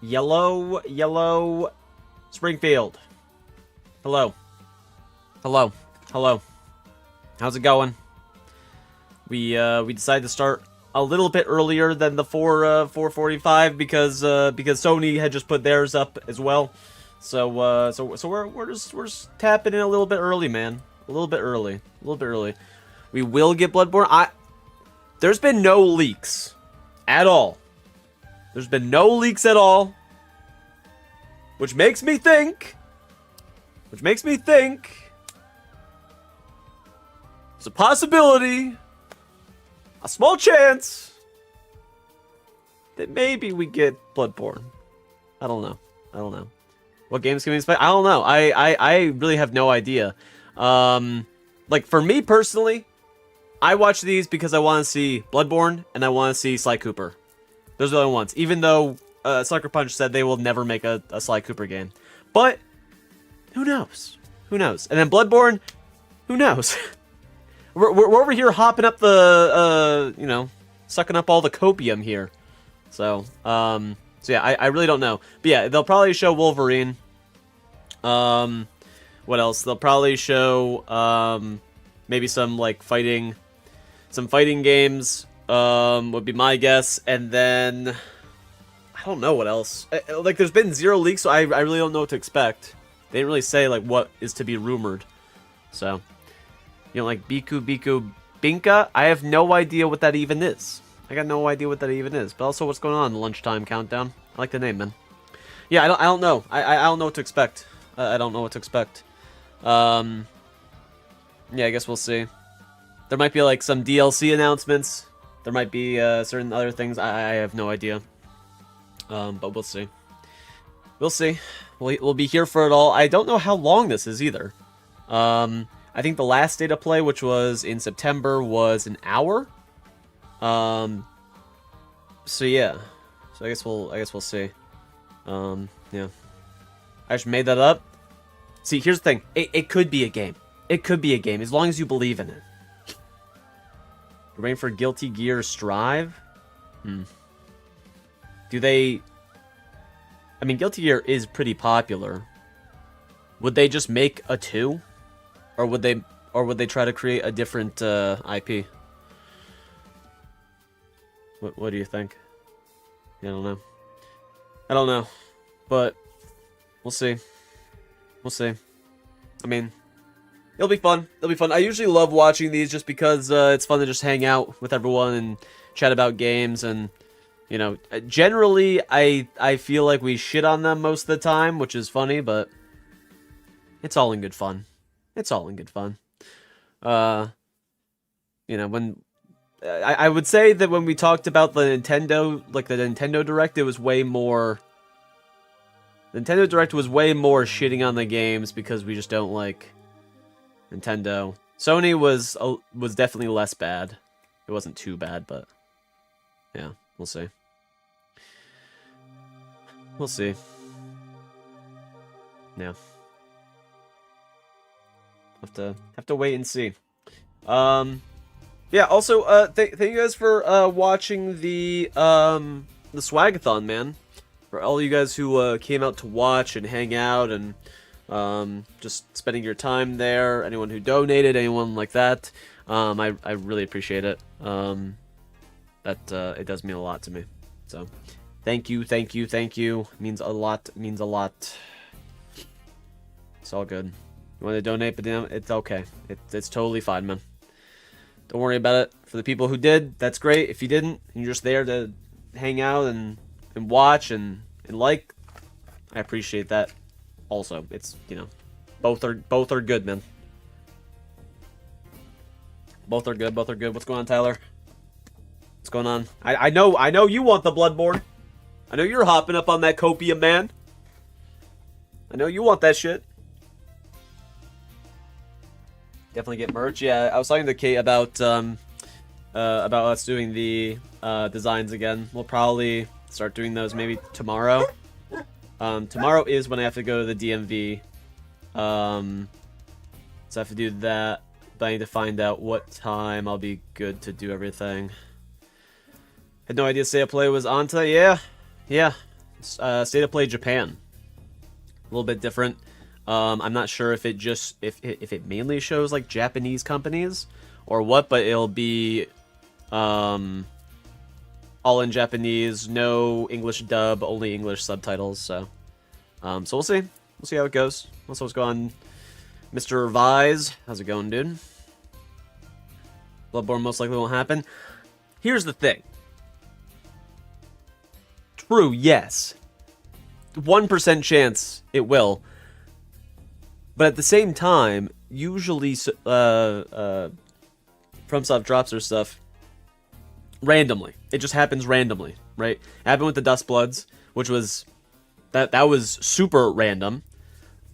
Yellow Springfield. Hello. How's it going? We decided to start a little bit earlier than the 4:45 because Sony had just put theirs up as well. So we're just tapping in a little bit early, man. A little bit early. We will get Bloodborne. There's been no leaks at all. There's been no leaks at all. Which makes me think there's a possibility, a small chance, that maybe we get Bloodborne. I don't know. What games can we expect? I don't know. I really have no idea. Like, for me personally, I watch these because I want to see Bloodborne and I want to see Sly Cooper. Those are the only ones. Even though Sucker Punch said they will never make a Sly Cooper game. But, who knows? And then Bloodborne, who knows? we're over here hopping up the, sucking up all the copium here. So yeah, I really don't know. But yeah, they'll probably show Wolverine. What else? They'll probably show, maybe some, like, fighting games. Would be my guess, and then I don't know what else. Like, there's been 0 leaks, so I really don't know what to expect. They didn't really say, like, what is to be rumored. So, like Biku Binka, I have no idea what that even is. I got no idea what that even is. But also, what's going on in the lunchtime countdown? I like the name, man. Yeah, I don't know. I don't know what to expect. I don't know what to expect. Yeah, I guess we'll see. There might be, like, some DLC announcements. There might be certain other things. I have no idea. But we'll see. We'll be here for it all. I don't know how long this is either. I think the last day to play, which was in September, was an hour. So yeah. So I guess we'll see. Yeah. I just made that up. See, here's the thing. It could be a game. It could be a game as long as you believe in it. Waiting for Guilty Gear Strive? Do they... I mean, Guilty Gear is pretty popular. Would they just make a 2? Or would they try to create a different IP? What do you think? I don't know. But we'll see. I mean, it'll be fun. I usually love watching these just because it's fun to just hang out with everyone and chat about games. And, generally, I feel like we shit on them most of the time, which is funny, but it's all in good fun. When... I would say that when we talked about the Nintendo Direct, it was way more... Nintendo Direct was way more shitting on the games because we just don't like... Nintendo. Sony was definitely less bad. It wasn't too bad, but yeah, we'll see. Yeah. Have to wait and see. Yeah, also thank you guys for watching the Swagathon, man. For all you guys who came out to watch and hang out and just spending your time there, anyone who donated, anyone like that, I really appreciate it. It does mean a lot to me. So, thank you. Means a lot. It's all good. You want to donate, but it's okay. It's totally fine, man. Don't worry about it. For the people who did, that's great. If you didn't, and you're just there to hang out and watch and like, I appreciate that. Also, it's, both are good, man. Both are good. What's going on, Tyler? What's going on? I know you want the Bloodborne. I know you're hopping up on that copium, man. I know you want that shit. Definitely get merch. Yeah, I was talking to Kate about us doing the designs again. We'll probably start doing those maybe tomorrow. Tomorrow is when I have to go to the DMV. So I have to do that. But I need to find out what time I'll be good to do everything. Had no idea State of Play was on today. Yeah, yeah. State of Play Japan. A little bit different. I'm not sure if it just if it mainly shows like Japanese companies or what, but it'll be all in Japanese, no English dub, only English subtitles. So we'll see. We'll see how it goes. Also, what's going on, Mr. Vise? How's it going, dude? Bloodborne most likely won't happen. Here's the thing. True, yes. 1% chance it will. But at the same time, usually FromSoft drops their stuff randomly. It just happens randomly, right? It happened with the Dustbloods, which was that was super random.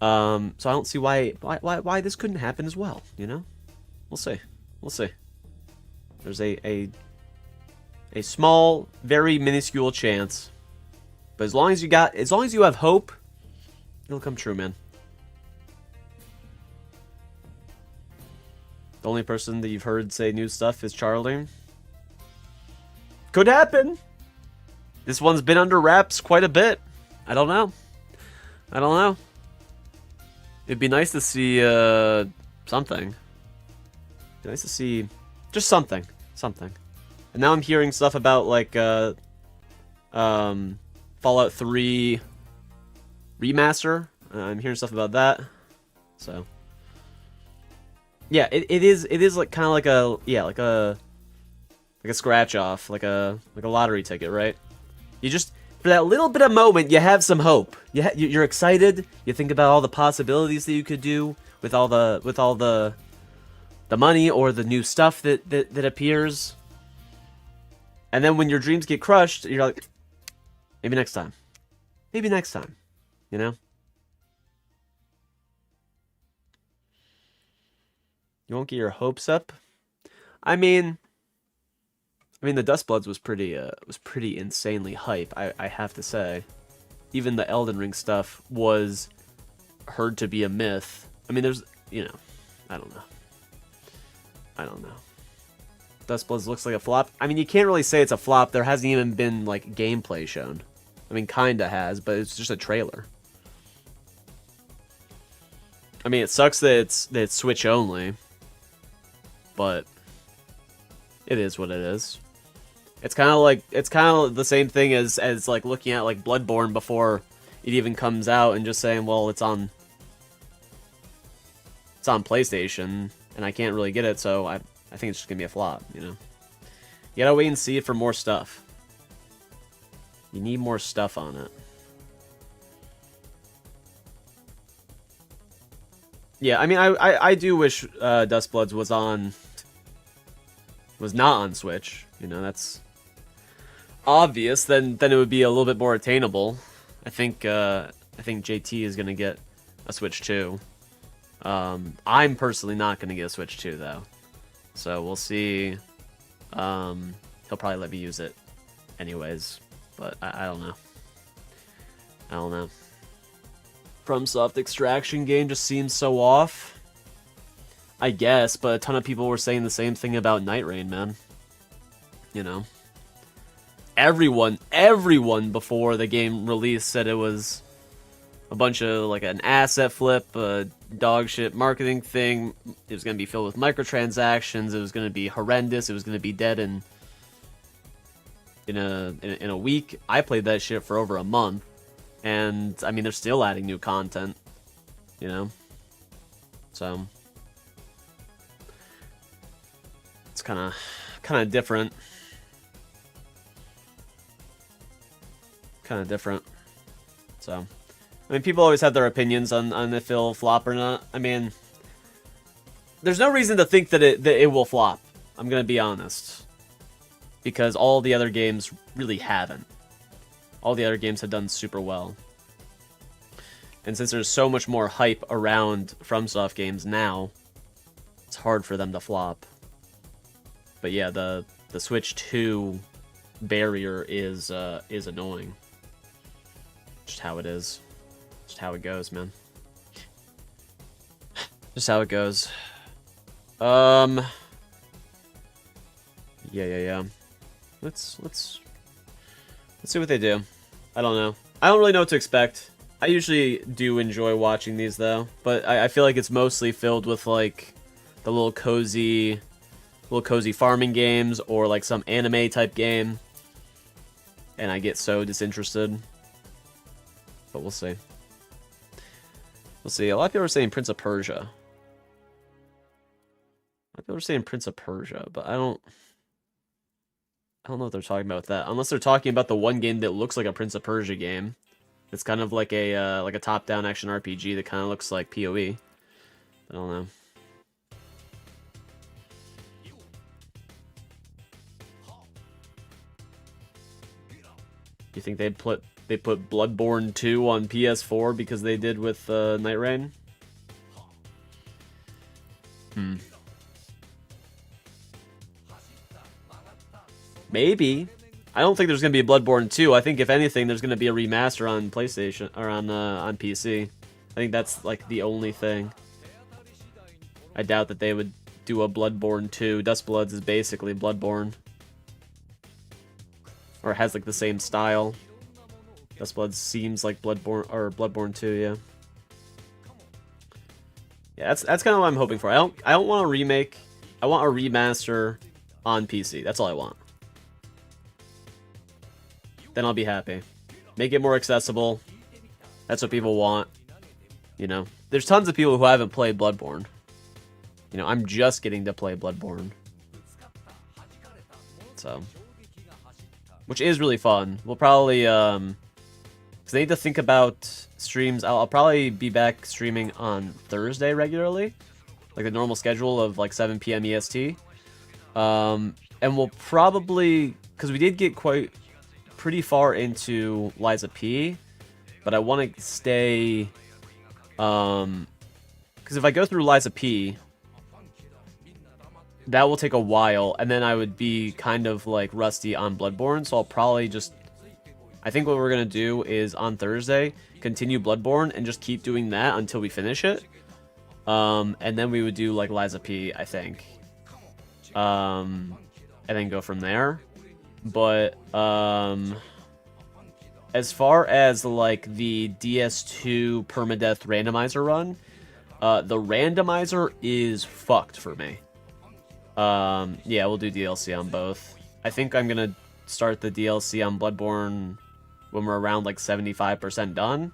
So I don't see why this couldn't happen as well, you know? We'll see. We'll see. There's a small, very minuscule chance. But as long as you have hope, it'll come true, man. The only person that you've heard say new stuff is Charlie. Could happen. This one's been under wraps quite a bit. I don't know. I don't know. It'd be nice to see something. It'd be nice to see just something. Something. And now I'm hearing stuff about like Fallout 3 remaster. I'm hearing stuff about that. So yeah, it is like kind of like a scratch off, like a lottery ticket, right? You just for that little bit of moment, you have some hope. You're excited. You think about all the possibilities that you could do with all the money or the new stuff that appears. And then when your dreams get crushed, you're like, maybe next time. Maybe next time. You know? You won't get your hopes up? I mean the Dustbloods was pretty insanely hype, I have to say. Even the Elden Ring stuff was heard to be a myth. I mean, there's, you know, I don't know. Dustbloods looks like a flop. I mean, you can't really say it's a flop. There hasn't even been, like, gameplay shown. I mean, kinda has, but it's just a trailer. I mean, it sucks that it's Switch only. But it is what it is. It's kind of the same thing as like looking at like Bloodborne before it even comes out and just saying, well, it's on PlayStation and I can't really get it, so I think it's just gonna be a flop, you know. You gotta wait and see it for more stuff. You need more stuff on it. Yeah, I mean, I do wish Dustbloods was not on Switch. You know, that's obvious. Then it would be a little bit more attainable. I think JT is gonna get a Switch 2. I'm personally not gonna get a Switch 2 though, so we'll see. He'll probably let me use it anyways, but I don't know. I don't know. FromSoft Extraction game just seems so off. I guess, but a ton of people were saying the same thing about Night Rain, man. You know, everyone before the game release said it was a bunch of like an asset flip, a dog shit marketing thing. It was gonna be filled with microtransactions. It was gonna be horrendous. It was gonna be dead in a week. I played that shit for over a month, and I mean they're still adding new content. You know, so it's kind of different. Kind of different. So, I mean, people always have their opinions on if it'll flop or not. I mean, there's no reason to think that it will flop. I'm gonna be honest, because all the other games really haven't. All the other games have done super well, and since there's so much more hype around FromSoft games now, it's hard for them to flop. But yeah, the Switch 2 barrier is annoying. Just how it is. Just how it goes, man. Just how it goes. Yeah. Let's see what they do. I don't know. I don't really know what to expect. I usually do enjoy watching these though, but I feel like it's mostly filled with like the little cozy farming games or like some anime type game, and I get so disinterested. But we'll see. We'll see. A lot of people are saying Prince of Persia. A lot of people are saying Prince of Persia, but I don't know what they're talking about with that. Unless they're talking about the one game that looks like a Prince of Persia game. It's kind of like a top-down action RPG that kind of looks like PoE. I don't know. You think they put Bloodborne 2 on PS4 because they did with Night Rain? Maybe. I don't think there's going to be a Bloodborne 2. I think if anything, there's going to be a remaster on PlayStation or on PC. I think that's like the only thing. I doubt that they would do a Bloodborne 2. Dustbloods is basically Bloodborne. Or it has like the same style. Dustbloods seems like Bloodborne 2, yeah. Yeah, that's kind of what I'm hoping for. I don't want a remake. I want a remaster on PC. That's all I want. Then I'll be happy. Make it more accessible. That's what people want. You know, there's tons of people who haven't played Bloodborne. You know, I'm just getting to play Bloodborne. So, which is really fun. We'll probably, because I need to think about streams. I'll probably be back streaming on Thursday regularly. Like the normal schedule of like 7 p.m. EST. And we'll probably, because we did get pretty far into Liza P, but I want to stay, because if I go through Liza P, that will take a while, and then I would be kind of like rusty on Bloodborne, so I'll probably just, I think what we're going to do is on Thursday, continue Bloodborne and just keep doing that until we finish it, and then we would do like Liza P, I think, and then go from there. But as far as like the DS2 permadeath randomizer run, the randomizer is fucked for me. Yeah, we'll do DLC on both. I think I'm gonna start the DLC on Bloodborne when we're around like 75% done.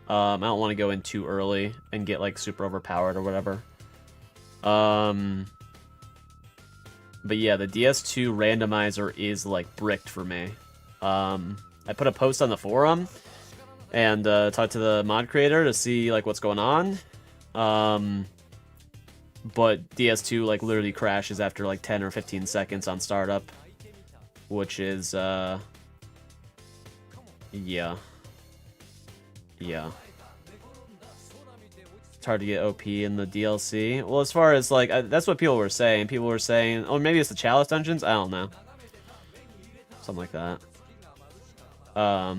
I don't want to go in too early and get like super overpowered or whatever. But yeah, the DS2 randomizer is like bricked for me. I put a post on the forum and talked to the mod creator to see like what's going on. But DS2 like literally crashes after like 10 or 15 seconds on startup, which is yeah. It's hard to get OP in the DLC. Well, as far as like that's what people were saying. People were saying, oh, maybe it's the Chalice dungeons. I don't know, something like that. But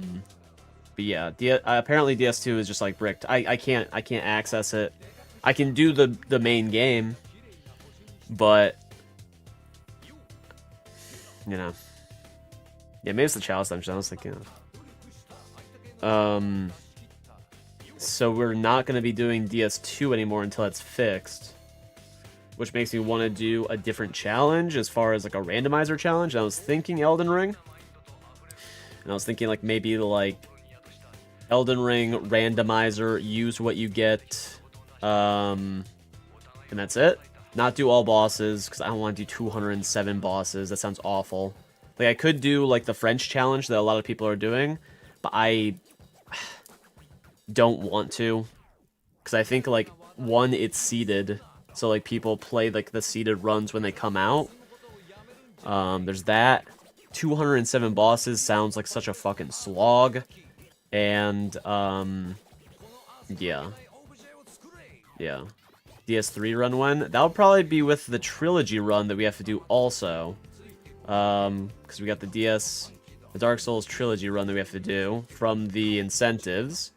yeah, apparently DS2 is just like bricked. I can't access it. I can do the main game, but you know, yeah, maybe it's the Chalice dungeon I was thinking of. So we're not going to be doing DS2 anymore until it's fixed, which makes me want to do a different challenge as far as like a randomizer challenge. I was thinking Elden Ring, and I was thinking like maybe like Elden Ring randomizer, use what you get, and that's it. Not do all bosses, because I don't want to do 207 bosses. That sounds awful. Like I could do like the French challenge that a lot of people are doing, but I don't want to, because I think like one, it's seeded, so like people play like the seeded runs when they come out. There's that. 207 bosses sounds like such a fucking slog, and yeah. DS3 run one, that'll probably be with the trilogy run that we have to do also, because we got the Dark Souls trilogy run that we have to do from the incentives.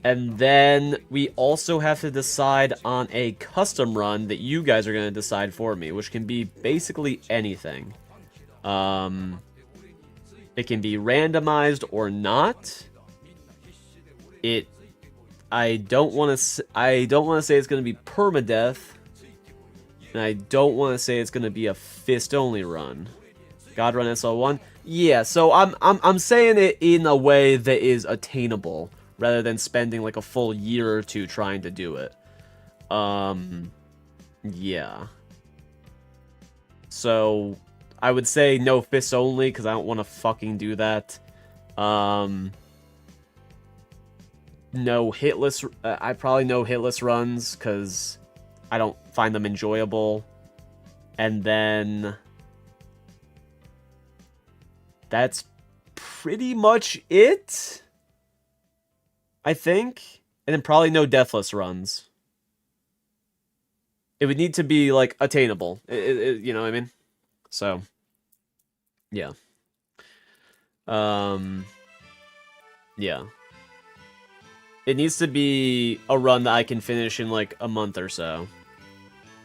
And then we also have to decide on a custom run that you guys are going to decide for me, which can be basically anything. It can be randomized or not. I don't want to say it's going to be permadeath, and I don't want to say it's going to be a fist only run. God run SL1? Yeah, so I'm saying it in a way that is attainable rather than spending like a full year or two trying to do it. Yeah. So I would say no fists only because I don't want to fucking do that. No hitless. I probably no hitless runs because I don't find them enjoyable. And then that's pretty much it, I think. And then probably no deathless runs. It would need to be like attainable. You know what I mean? So, yeah. Yeah. It needs to be a run that I can finish in like a month or so.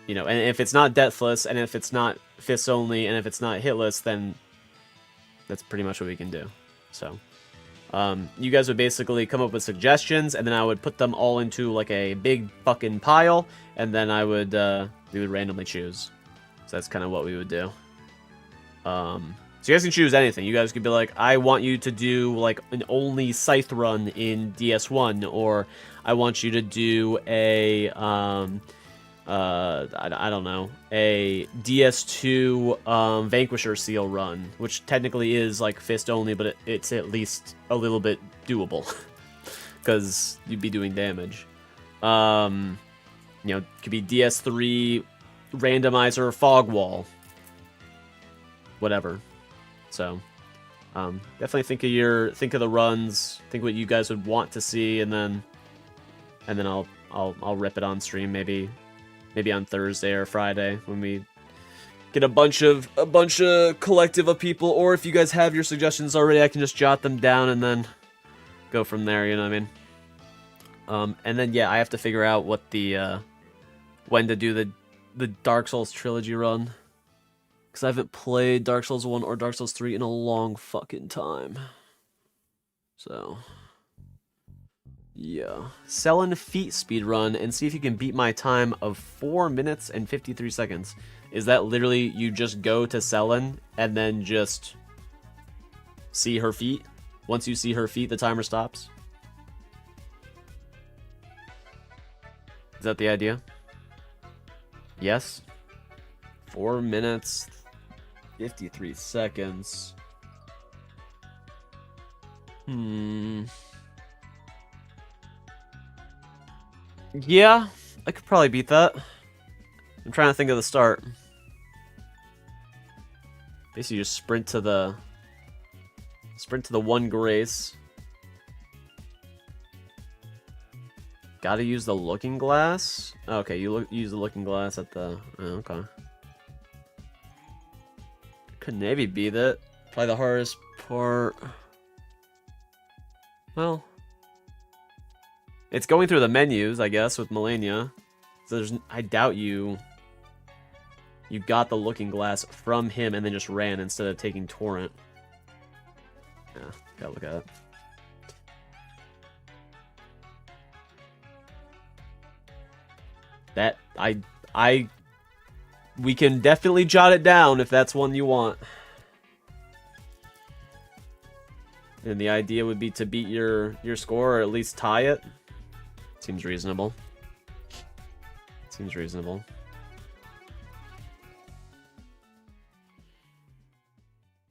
You know, and if it's not deathless, and if it's not fists only, and if it's not hitless, then that's pretty much what we can do. So, you guys would basically come up with suggestions, and then I would put them all into like a big fucking pile, and then we would randomly choose. So that's kind of what we would do. So you guys can choose anything. You guys could be like, I want you to do like an only Scythe run in DS1, or I want you to do a I don't know, a DS2 Vanquisher Seal run, which technically is like fist only, but it's at least a little bit doable because you'd be doing damage. You know, it could be DS3 randomizer Fog Wall, whatever. So, definitely think of the runs, think what you guys would want to see, and then I'll rip it on stream maybe on Thursday or Friday when we get a bunch of collective of people, or if you guys have your suggestions already, I can just jot them down and then go from there. You know what I mean? And then yeah, I have to figure out what the when to do the Dark Souls trilogy run. Because I haven't played Dark Souls 1 or Dark Souls 3 in a long fucking time. So, yeah. Selling feet speedrun and see if you can beat my time of 4 minutes and 53 seconds. Is that literally you just go to Selin and then just see her feet? Once you see her feet, the timer stops? Is that the idea? Yes? 4 minutes, 53 seconds. Yeah, I could probably beat that. I'm trying to think of the start. Basically, just sprint to the one grace. Gotta use the looking glass? Okay, you use the looking glass at the... Oh, okay. Could maybe beat it. Probably the hardest part... Well... It's going through the menus, I guess, with Melania. So I doubt you got the looking glass from him and then just ran instead of taking Torrent. Yeah, gotta look at it. That, we can definitely jot it down if that's one you want. And the idea would be to beat your score, or at least tie it. Seems reasonable. Seems reasonable.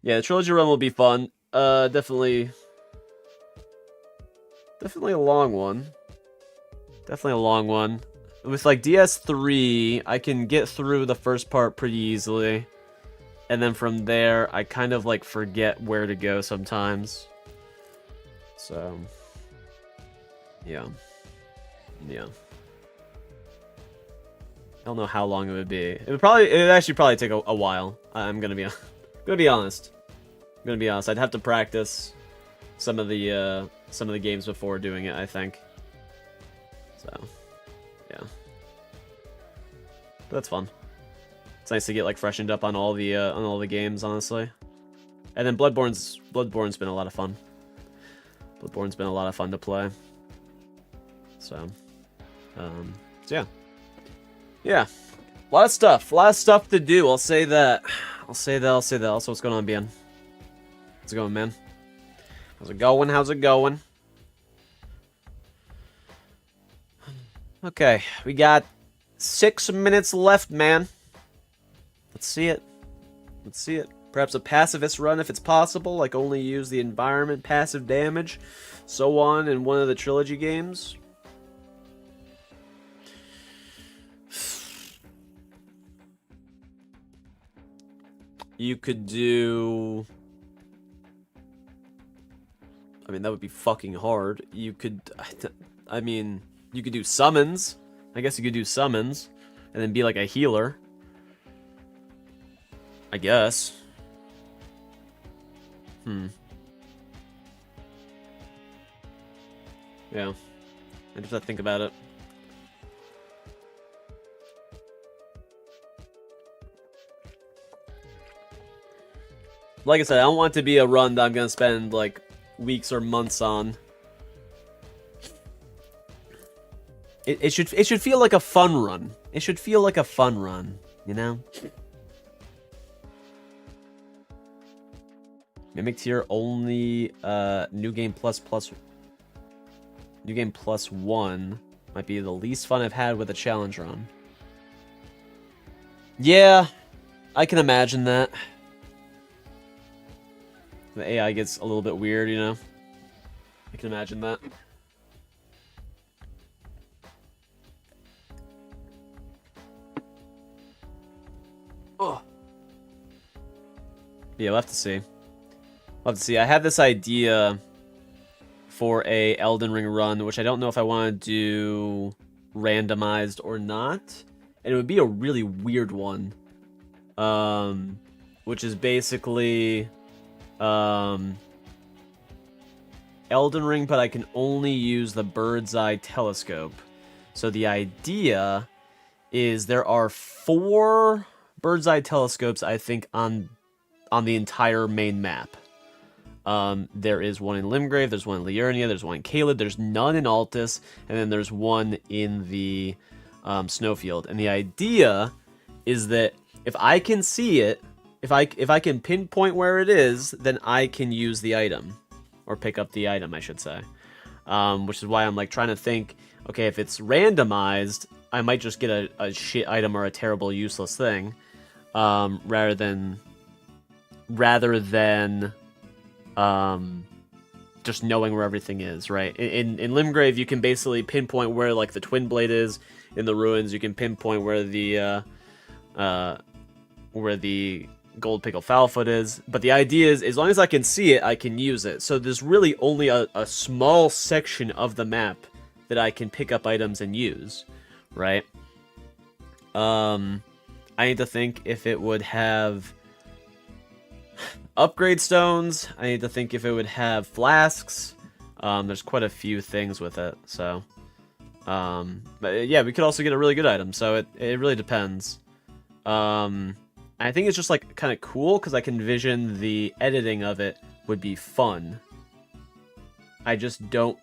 Yeah, the trilogy run will be fun. Definitely a long one. Definitely a long one. With like DS3, I can get through the first part pretty easily. And then from there, I kind of like forget where to go sometimes. So, yeah. Yeah. I don't know how long it would be. It would actually probably take a while. I'm gonna be honest. I'm gonna be honest. I'd have to practice some of the games before doing it, I think. So, yeah. But that's fun. It's nice to get like freshened up on all the games, honestly. And then Bloodborne's been a lot of fun. Bloodborne's been a lot of fun to play. So yeah. Yeah. A lot of stuff to do. I'll say that. Also, what's going on, BN? How's it going, man? How's it going? Okay, we got 6 minutes left, man. Let's see it. Perhaps a pacifist run if it's possible, like only use the environment, passive damage, so on in one of the trilogy games. You could do... I mean, that would be fucking hard. You could... I mean, you could do summons. I guess you could do summons. And then be like a healer. I guess. Yeah. I just have to think about it. Like I said, I don't want it to be a run that I'm gonna spend like weeks or months on. It should feel like a fun run. It should feel like a fun run, you know? Mimic tier only new game plus 1 might be the least fun I've had with a challenge run. Yeah, I can imagine that. The AI gets a little bit weird, you know? I can imagine that. Oh. Yeah, we'll have to see. I have this idea for a Elden Ring run, which I don't know if I want to do randomized or not. And it would be a really weird one. Which is basically... Elden Ring, but I can only use the bird's eye telescope. So the idea is there are 4 bird's eye telescopes, I think, on the entire main map. There is one in Limgrave, there's one in Liurnia, there's one in Caelid, there's none in Altus, and then there's one in the Snowfield. And the idea is that if I can see it, if I can pinpoint where it is, then I can use the item. Or pick up the item, I should say. Which is why I'm like trying to think, okay, if it's randomized, I might just get a shit item or a terrible useless thing. Rather than just knowing where everything is, right? In Limgrave, you can basically pinpoint where like the Twin Blade is. In the ruins, you can pinpoint where the Gold Pickle Foulfoot is. But the idea is, as long as I can see it, I can use it. So there's really only a small section of the map that I can pick up items and use, right? I need to think if it would have upgrade stones. I need to think if it would have flasks. There's quite a few things with it, so... but yeah, we could also get a really good item, so it really depends. I think it's just like kind of cool because I can envision the editing of it would be fun. I just don't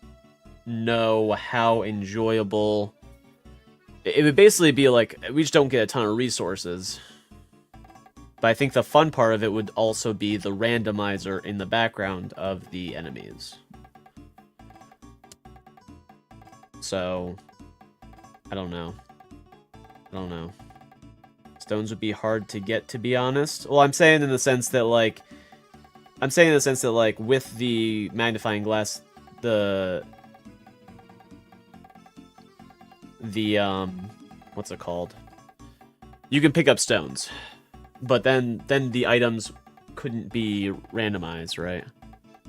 know how enjoyable... It would basically be like, we just don't get a ton of resources. But I think the fun part of it would also be the randomizer in the background of the enemies. So, I don't know. Stones would be hard to get, to be honest. Well, I'm saying in the sense that, like, with the magnifying glass, the what's it called? You can pick up stones, but then the items couldn't be randomized, right?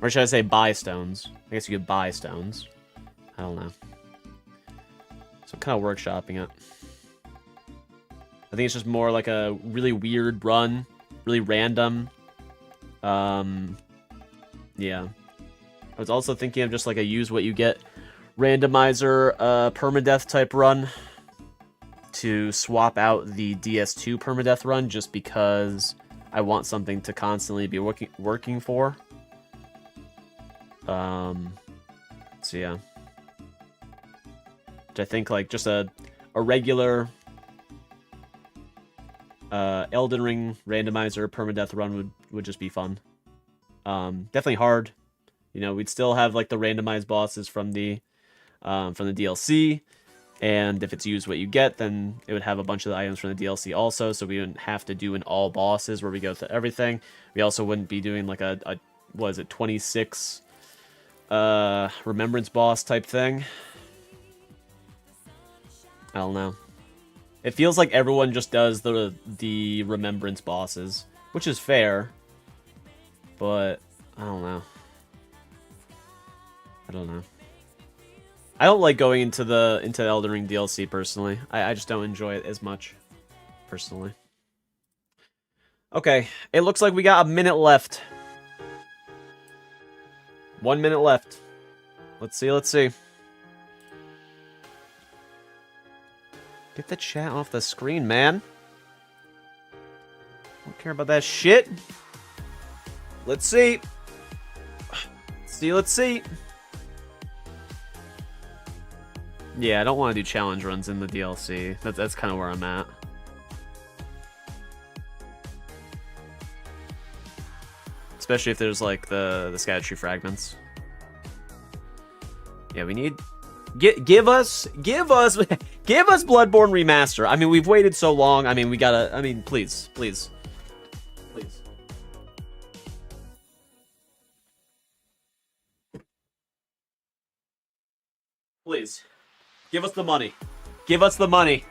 Or should I say buy stones? I guess you could buy stones. I don't know. So I'm kind of workshopping it. I think it's just more like a really weird run, really random. Yeah. I was also thinking of just like a use what you get randomizer permadeath type run to swap out the DS2 permadeath run, just because I want something to constantly be working for. So yeah. Which I think like just a regular Elden Ring randomizer permadeath run would just be fun. Definitely hard. You know, we'd still have like the randomized bosses from the DLC, and if it's used what you get, then it would have a bunch of the items from the DLC also, so we wouldn't have to do an all bosses where we go through everything. We also wouldn't be doing like a what is it, 26 remembrance boss type thing. I don't know. It feels like everyone just does the remembrance bosses, which is fair, but I don't know. I don't like going into Elden Ring DLC personally. I just don't enjoy it as much personally. Okay, it looks like we got a minute left. 1 minute left. Let's see. Get the chat off the screen, man. Don't care about that shit. Let's see. Let's see. Yeah, I don't want to do challenge runs in the DLC. That's kind of where I'm at. Especially if there's like the scatter tree fragments. Yeah, we need give us Bloodborne remaster. I mean, we've waited so long. I mean, we gotta. I mean, please. Please. Give us the money. Give us the money.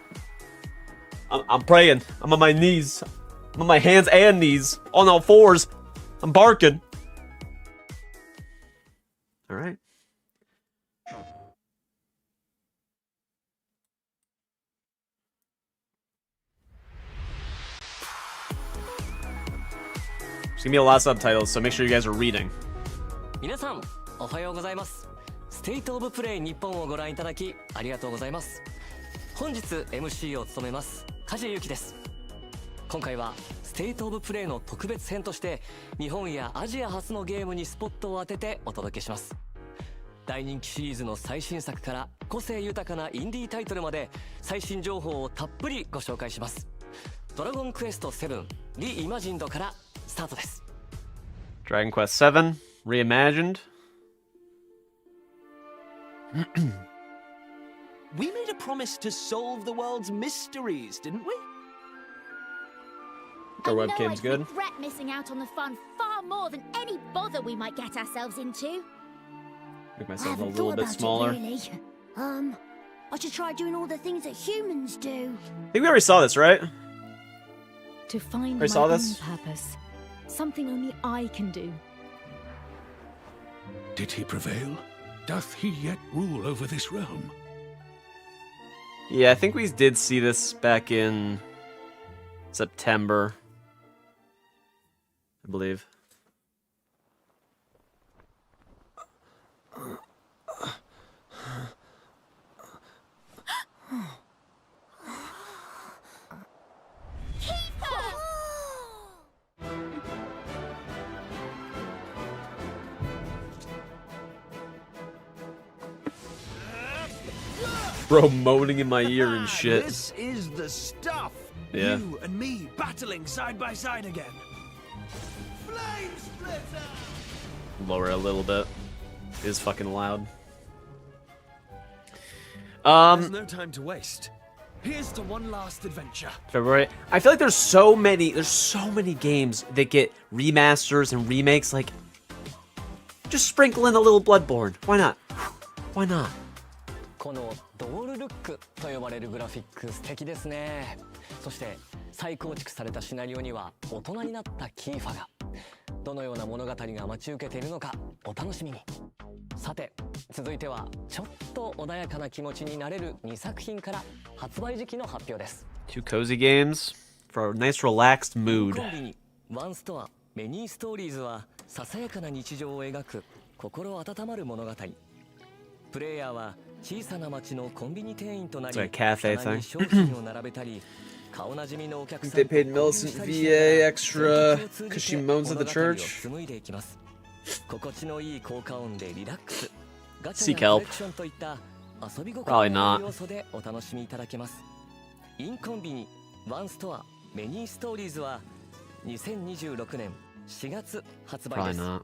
I'm praying. I'm on my knees. I'm on my hands and knees. On all fours. I'm barking. All right. There's gonna be a lot of subtitles, so make sure you guys are reading. 皆さん、おはようございます。ステイトオブプレイ日本をご覧いただきありがとうございます。本日 MC を務めます梶裕貴です。今回はステイトオブプレイの特別編として日本やアジア初のゲームにスポットを当ててお届けします。大人気シリーズの最新作から個性豊かなインディータイトルまで最新情報をたっぷりご紹介します。ドラゴンクエスト7リイマジンドからスタートです。 Dragon Quest 7 Reimagined. We made a promise to solve the world's mysteries, didn't we? The webcam's good. I regret missing out on the fun far more than any bother we might get ourselves into. Make myself a little bit smaller. Really. I should try doing all the things that humans do. I think we already saw this, right? To find I my saw own this. purpose. Something only I can do. Did he prevail? Doth he yet rule over this realm? Yeah, I think we did see this back in September, I believe. Bro moaning in my ear and shit. This is the stuff. Yeah. You and me battling side by side again. Flame splitter. Lower it a little bit. It is fucking loud. There's no time to waste. Here's to one last adventure. February. I feel like there's so many games that get remasters and remakes. Like, just sprinkle in a little Bloodborne. Why not? Why not? このドールルックと呼ばれるグラフィック素敵ですね。そして再構築されたシナリオには大人になったキーファがどのような物語が待ち受けているのかお楽しみに。さて続いてはちょっと穏やかな気持ちになれる2作品から発売時期の発表です。 Two cozy games for a nice relaxed mood. コンビニワンストアメニーストーリーズはささやかな日常を描く心温まる物語。プレイヤーは小さな町のコンビニ店員となり、 It's like a cafe 棚に thing. 商品を並べたり I think they paid Millicent VA extra because she moans at the church. Seek help. Probably not. インコンビニワンストアメニーストーリーズは2026年4月発売 Probably です。 not.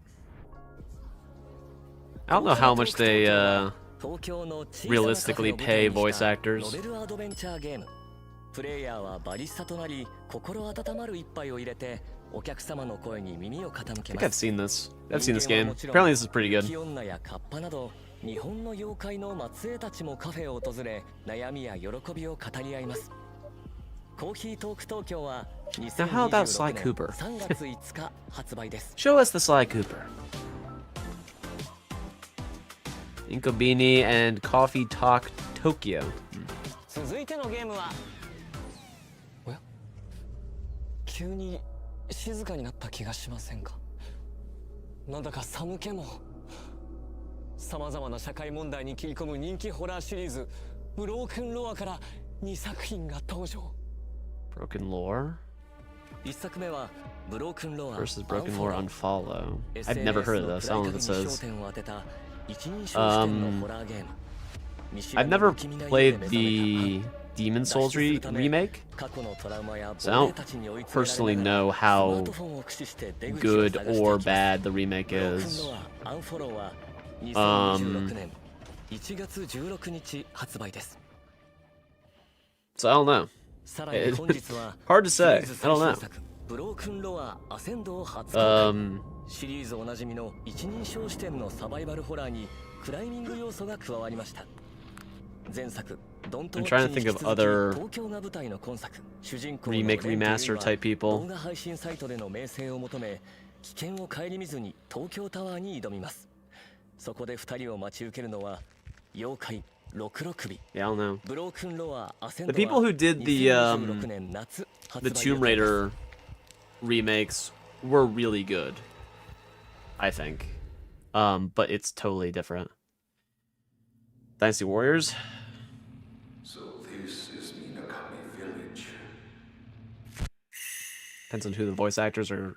I don't know how much they realistically pay voice actors. ノベルアドベンチャーゲーム。プレイヤーはバリスタとなり心温まる一杯を入れてお客様の声に耳を傾け I ま think I've す。 seen this. I've seen this game. Apparently this is pretty good. 雪女やカッパなど日本の妖怪の末裔たちもカフェを訪れ悩みや喜びを語り合います。コーヒートーク東京は Now how about Sly 2026 Cooper? 年3月5日発売です。 Show us the Sly Cooper. Inkobini and Coffee Talk Tokyo. 続いてのゲームはおや急に静かになった気がしませんか。なんだか寒気も様々な社会問題に切り込む人気ホラーシリーズブロークンロアから2作品が登場。 Broken Lore 1作目はブロークンロア versus Broken Lore Unfollow. I've never heard of this. I don't know what it says. I've never played the Demon Souls remake, so I don't personally know how good or bad the remake is. 1月16日発売です。 So I don't know. さらに本日は Hard to say. I don't know. ブロークンロアアセンドを初公開。 シリーズおなじみの一人称視点のサバイバルホラーにクライミング要素が加わりました。前作ドントウォッチに引き続き東京が舞台の今作主人公の remake remaster type 動 people. 画配信サイトでの名声を求め危険を顧みずに東京タワーに挑みます。そこで2人を待ち受けるのは妖怪66尾。 Yeah, I don't know. ブロークンロアアセンド The は people who did2026年夏 the Tomb Raider remakes were really good, I think. But it's totally different. Dynasty Warriors. So this is Minakami Village. Depends on who the voice actors are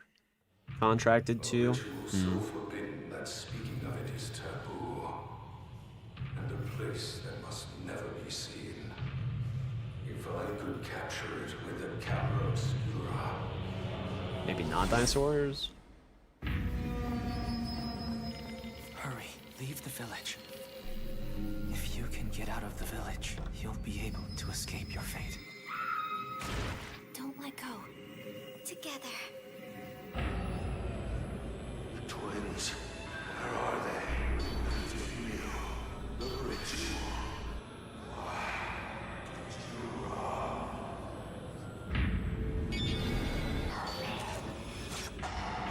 contracted to. Ritual so forbidden that speaking of it is taboo, and a place that must never be seen. If I could capture it with the camera obscura. Maybe not Dynasty Warriors. Hurry, leave the village. If you can get out of the village, you'll be able to escape your fate. Don't let go. Together. The twins, where are they? To feel the ritual.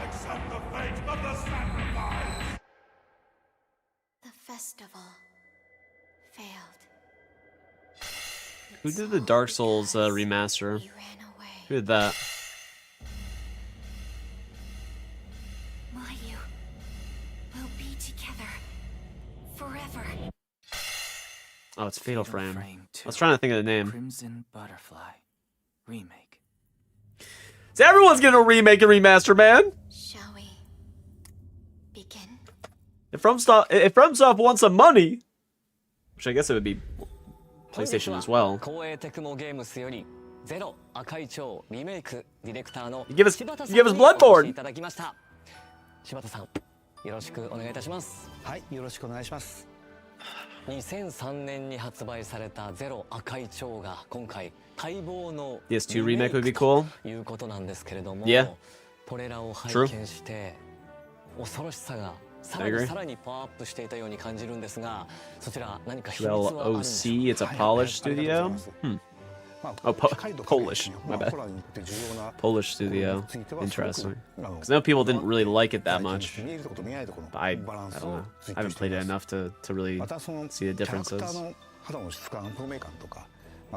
Accept the fate of the sacrifice! The festival failed. Who did the Dark Souls remaster? He ran away. Who did that? Mayu will be together forever. Oh, it's Fatal Frame. Frame I was trying to think of the name. Crimson Butterfly remake. So everyone's getting a remake and remaster, man. Shall we begin? If FromSoft wants some money, which I guess it would be PlayStation as well. 光栄テクモゲームスよりゼロ赤い蝶リメイクディレクターの You give us 柴田さん you give us にお越し Bloodborne. いただきました。柴田さん、よろしくお願いいたします。はい、よろしくお願いします。2003年に発売されたゼロ赤い蝶が今回待望の PS2 remake would be cool. ということなんですけれども、 Yeah. トレーラーを拝見して恐ろしさがさら I に agree. さらにパワーアップしていたように感じるんですが、そちら何か秘密はあるんでしょうか。 LOC, it's a Polish studio. Oh, Polish. My bad. Polish studio. Interesting. Because I know people didn't really like it that much. But I don't know. I haven't played it enough to really see the differences. 肌の質感、透明感とか、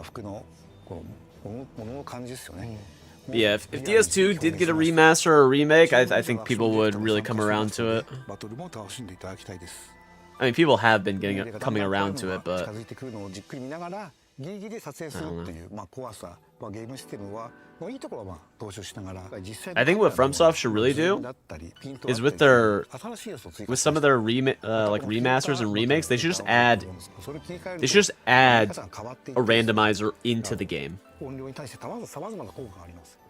服のこう物の感じですよね。 But yeah, if DS2 did get a remaster or a remake, I think people would really come around to it. バトルも楽しんでいただきたいです。 I mean, people have been coming around to it, but 近づいてくるのをじっくり見ながらギリギリで撮影するっていう怖さ、ゲームシステムはいいところは踏襲しながら、実際 I think what FromSoft should really do is with some of their remasters and remakes, they should just add a randomizer into the game.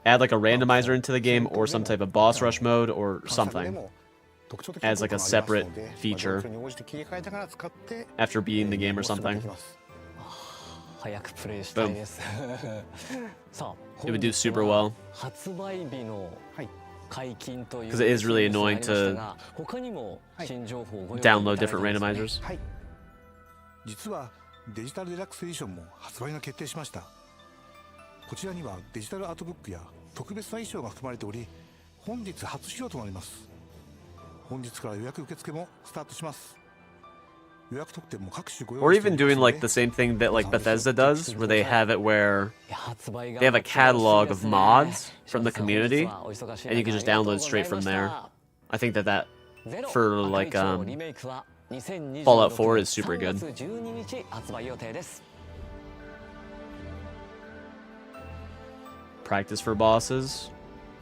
Add like a randomizer into the game or some type of boss rush mode or something as like a separate feature after beating the game or something. Boom. It would do super well. Because it is really annoying to download different randomizers. 実はデジタルデラックスエディションも発売が決定しました。こちらにはデジタルアートブックや特別な衣装が含まれており、本日初披露となります。本日から予約受付もスタートします。 Or even doing like the same thing that like Bethesda does, where they have it where they have a catalog of mods from the community, and you can just download straight from there. I think that for like Fallout 4 is super good. Practice for bosses,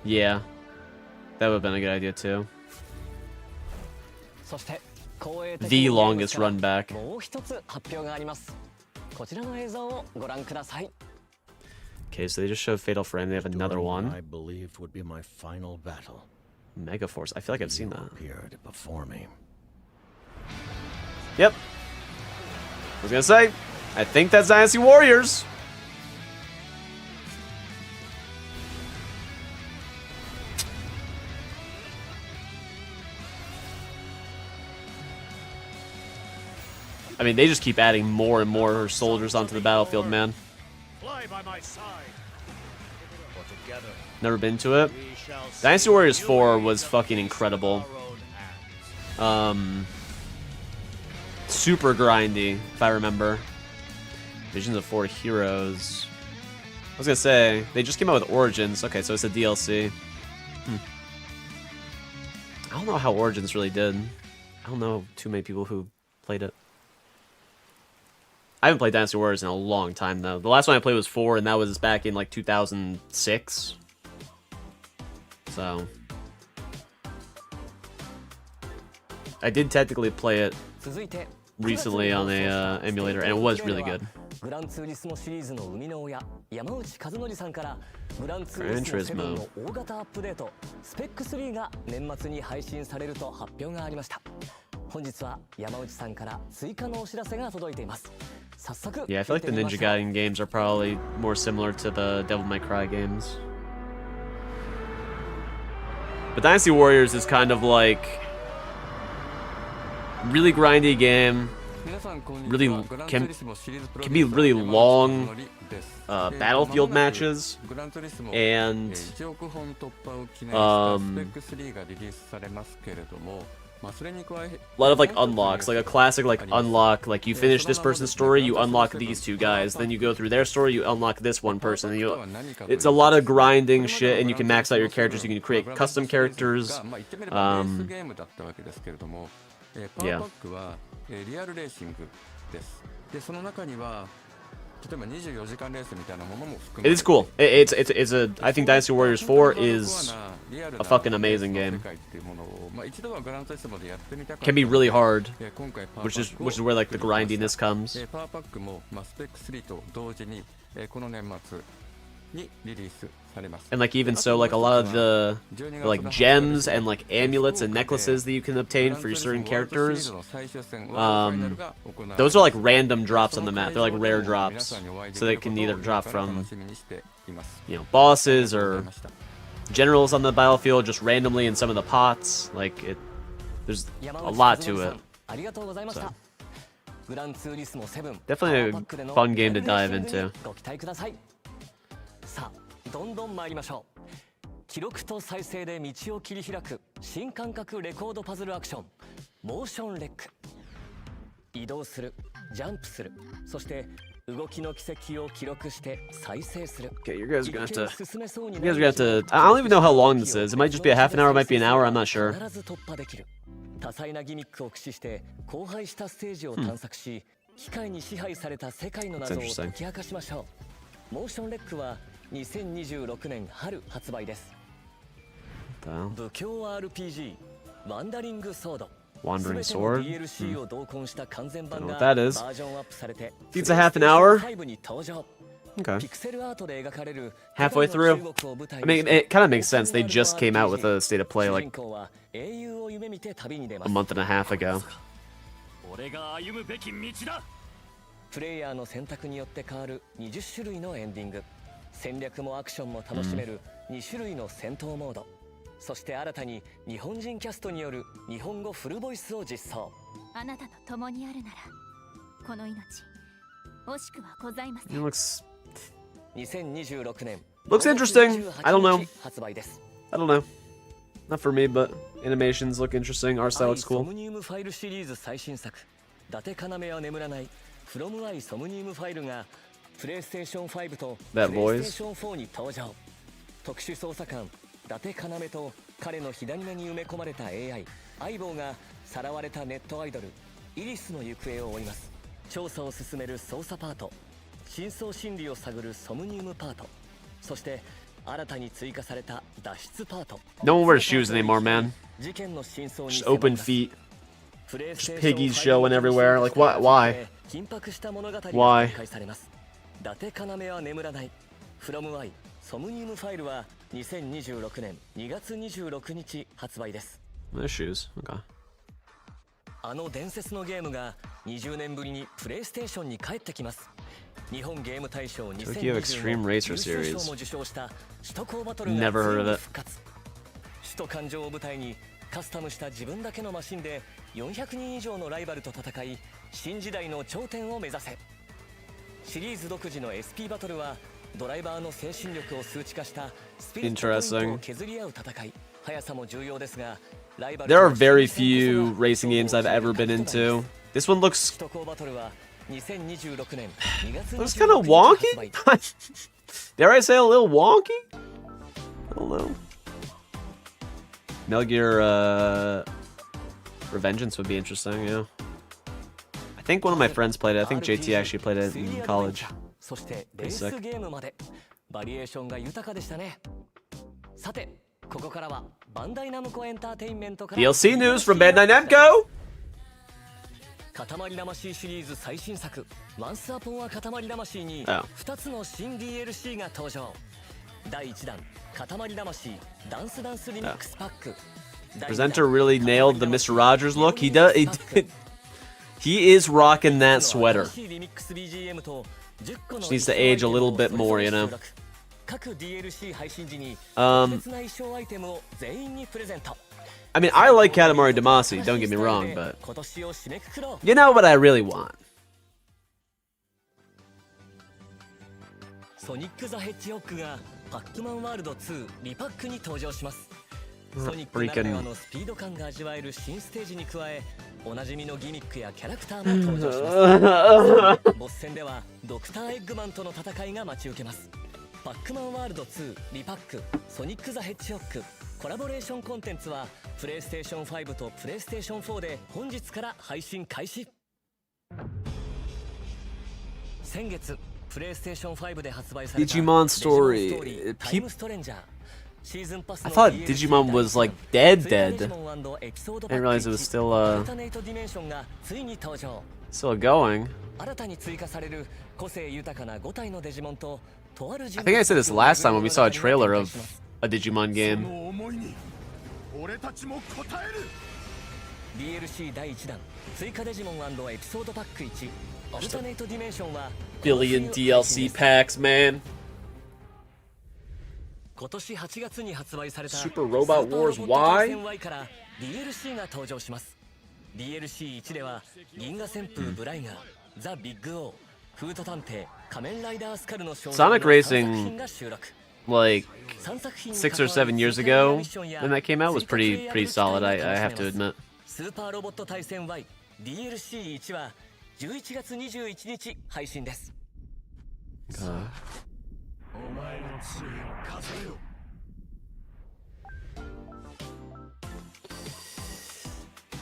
yeah, that would have been a good idea too. The longest run back. Okay, so they just showed Fatal Frame. They have another one. I believed would be my final battle. Megaforce. I feel like I've seen that. Appeared before me. Yep. I was gonna say, I think that's Dynasty Warriors. I mean, they just keep adding more and more soldiers onto the battlefield, man. Fly by my side. Never been to it. Dynasty Warriors 4 was fucking incredible. Super grindy, if I remember. Visions of 4 Heroes. I was gonna say, they just came out with Origins. Okay, so it's a DLC. I don't know how Origins really did. I don't know too many people who played it. I haven't played Dynasty Warriors in a long time, though. The last one I played was 4, and that was back in, like, 2006. So... I did technically play it recently on a emulator, and it was really good. Gran Turismo. Yeah, I feel like the Ninja Gaiden games are probably more similar to the Devil May Cry games. But Dynasty Warriors is kind of like really grindy game. Really can be really long battlefield matches, and a lot of like unlocks, like a classic like unlock, like you finish this person's story, you unlock these two guys, then you go through their story, you unlock this one person, and it's a lot of grinding shit, and you can max out your characters, you can create custom characters. Yeah. It is cool. It's a. I think Dynasty Warriors 4 is a fucking amazing game. Can be really hard, which is where like the grindiness comes. And like even so, like a lot of the like gems and like amulets and necklaces that you can obtain for your certain characters, those are like random drops on the map. They're like rare drops, so they can either drop from, you know, bosses or generals on the battlefield just randomly in some of the pots. Like there's a lot to it. So. Definitely a fun game to dive into. さあどんどん参りましょう。記録と再生で道を切り開く新感覚レコードパズルアクションモーションレック。移動する、ジャンプする、そして動きの軌跡を記録して再生する。 Okay, you guys are gonna have to. I don't even know how long this is. It might just be a half an hour, it might be an hour, I'm not sure. 必ず突破できる。多彩なギミックを駆使して荒廃したステージを探索し、機械に支配された世界の謎を解き明かしましょう。モーションレックは2026年春発売です。武教 RPG ワンダリングソード Wandering Sword? DLC を同梱した完全版が I don't know what that is. バージョンアップされて It's a half an hour? 5に登場。 Okay. ピクセルアートで描かれる Halfway through. I mean, it kind of makes sense. They just came out with a state of play like a month and a half ago. 俺が歩むべき道だ。プレイヤーの選択によって変わる20種類のエンディング、戦略もアクションも楽しめる2種類の戦闘モード、そして新たに日本人キャストによる日本語フルボイスを実装。あなたと共にあるならこの命惜しくはございません。 It looks 2026年 looks interesting. I don't know. 発売です。 I don't know. Not for me, but animations look interesting. Art style looks ソ cool. ムニウムファイルシリーズ最新作伊達要は眠らないフロムアイソムニウムファイルがプレイステーション5とプレ That イ voice. ステーション4に登場。特殊捜査官伊達要と彼の左目に埋め込まれた AI 相棒がさらわれたネットアイドルイリスの行方を追います。調査を進める捜査パート、真相心理を探るソムニウムパート、そして新たに追加された脱出パート。 No one wears shoes anymore, man. 事件の真相に Just 迫り open ます。 feet. プレイステー Just ション piggies 5 showing everywhere. Like, why? 緊迫した物語が Why? 展開されます。伊達要は眠らないフロムアイソムニウムファイルは2026年2月26日発売です。 There's shoes. Okay. あの伝説のゲームが20年ぶりにプレイステーションに帰ってきます。日本ゲーム大賞 Tokyo Extreme 2020 Racer 優秀 Series. 賞も受賞した首都高バトルが Never heard of ついに it. 復活。首都環状を舞台にカスタムした自分だけのマシンで400人以上のライバルと戦い新時代の頂点を目指せ。シリーズ独自の SP バトルはドライバーの精神力を数値化したスピリットポイントを削り合う戦い。速さも重要ですが There are very few racing games I've ever been into. This one looks looks kind of wonky. Dare I say a little wonky? I don't know. Metal Gear Revengeance would be interesting, yeah. I think one of my friends played it. I think JT actually played it in college. そしてレースゲームまでバリエーションが豊かでしたね。さてここからはバンダイナムコエンターテインメントから DLC news from Bandai Namco. 塊魂シリーズ最新作ワンスアポンは塊魂に Oh. 2つの新 DLC が登場。第1弾塊魂ダンスダンスリミックスパック。 Presenter really nailed the Mr. Rogers look. He does. He is rocking that sweater. Just needs to age a little bit more, you know. 各 DLC 配信時に I mean, I like Katamari Damacy, don't get me wrong, but you know what I really want. ソニック・ザ・ヘッジホッグがパックマンワールド2リパックに登場します。ソニックならではのスピード感が味わえる新ステージに加えおなじみのギミックやキャラクターも登場します。ボス戦ではドクター・エッグマンとの戦いが待ち受けます。パックマンワールド2リパックソニック・ザ・ヘッジホッグコラボレーションコンテンツはプレイステーション5とプレイステーション4で本日から配信開始。先月プレイステーション5で発売された Digimon Story. タイムストレンジャー I thought Digimon was like dead. I didn't realize it was still going. 新たに追加される個性豊かな5体のデジモンととある I think I said this last time when we saw a trailer of a Digimon game. DLC 第1弾追加デジモン&エピソードパック1アルタネイトディメンションは Billion DLC packs, man. 今年8月に発売された Super Robot Wars Y から DLC が登場します。 DLC1 では銀河旋風ブライガーザ・ビッグオーフート探偵仮面ライダースカルの少年 Sonic の3作品が収録。 Like 6 or 7 years ago when that came out was pretty solid. I have to admit. スーパーロボット対戦 Y DLC1 は11月21日配信です。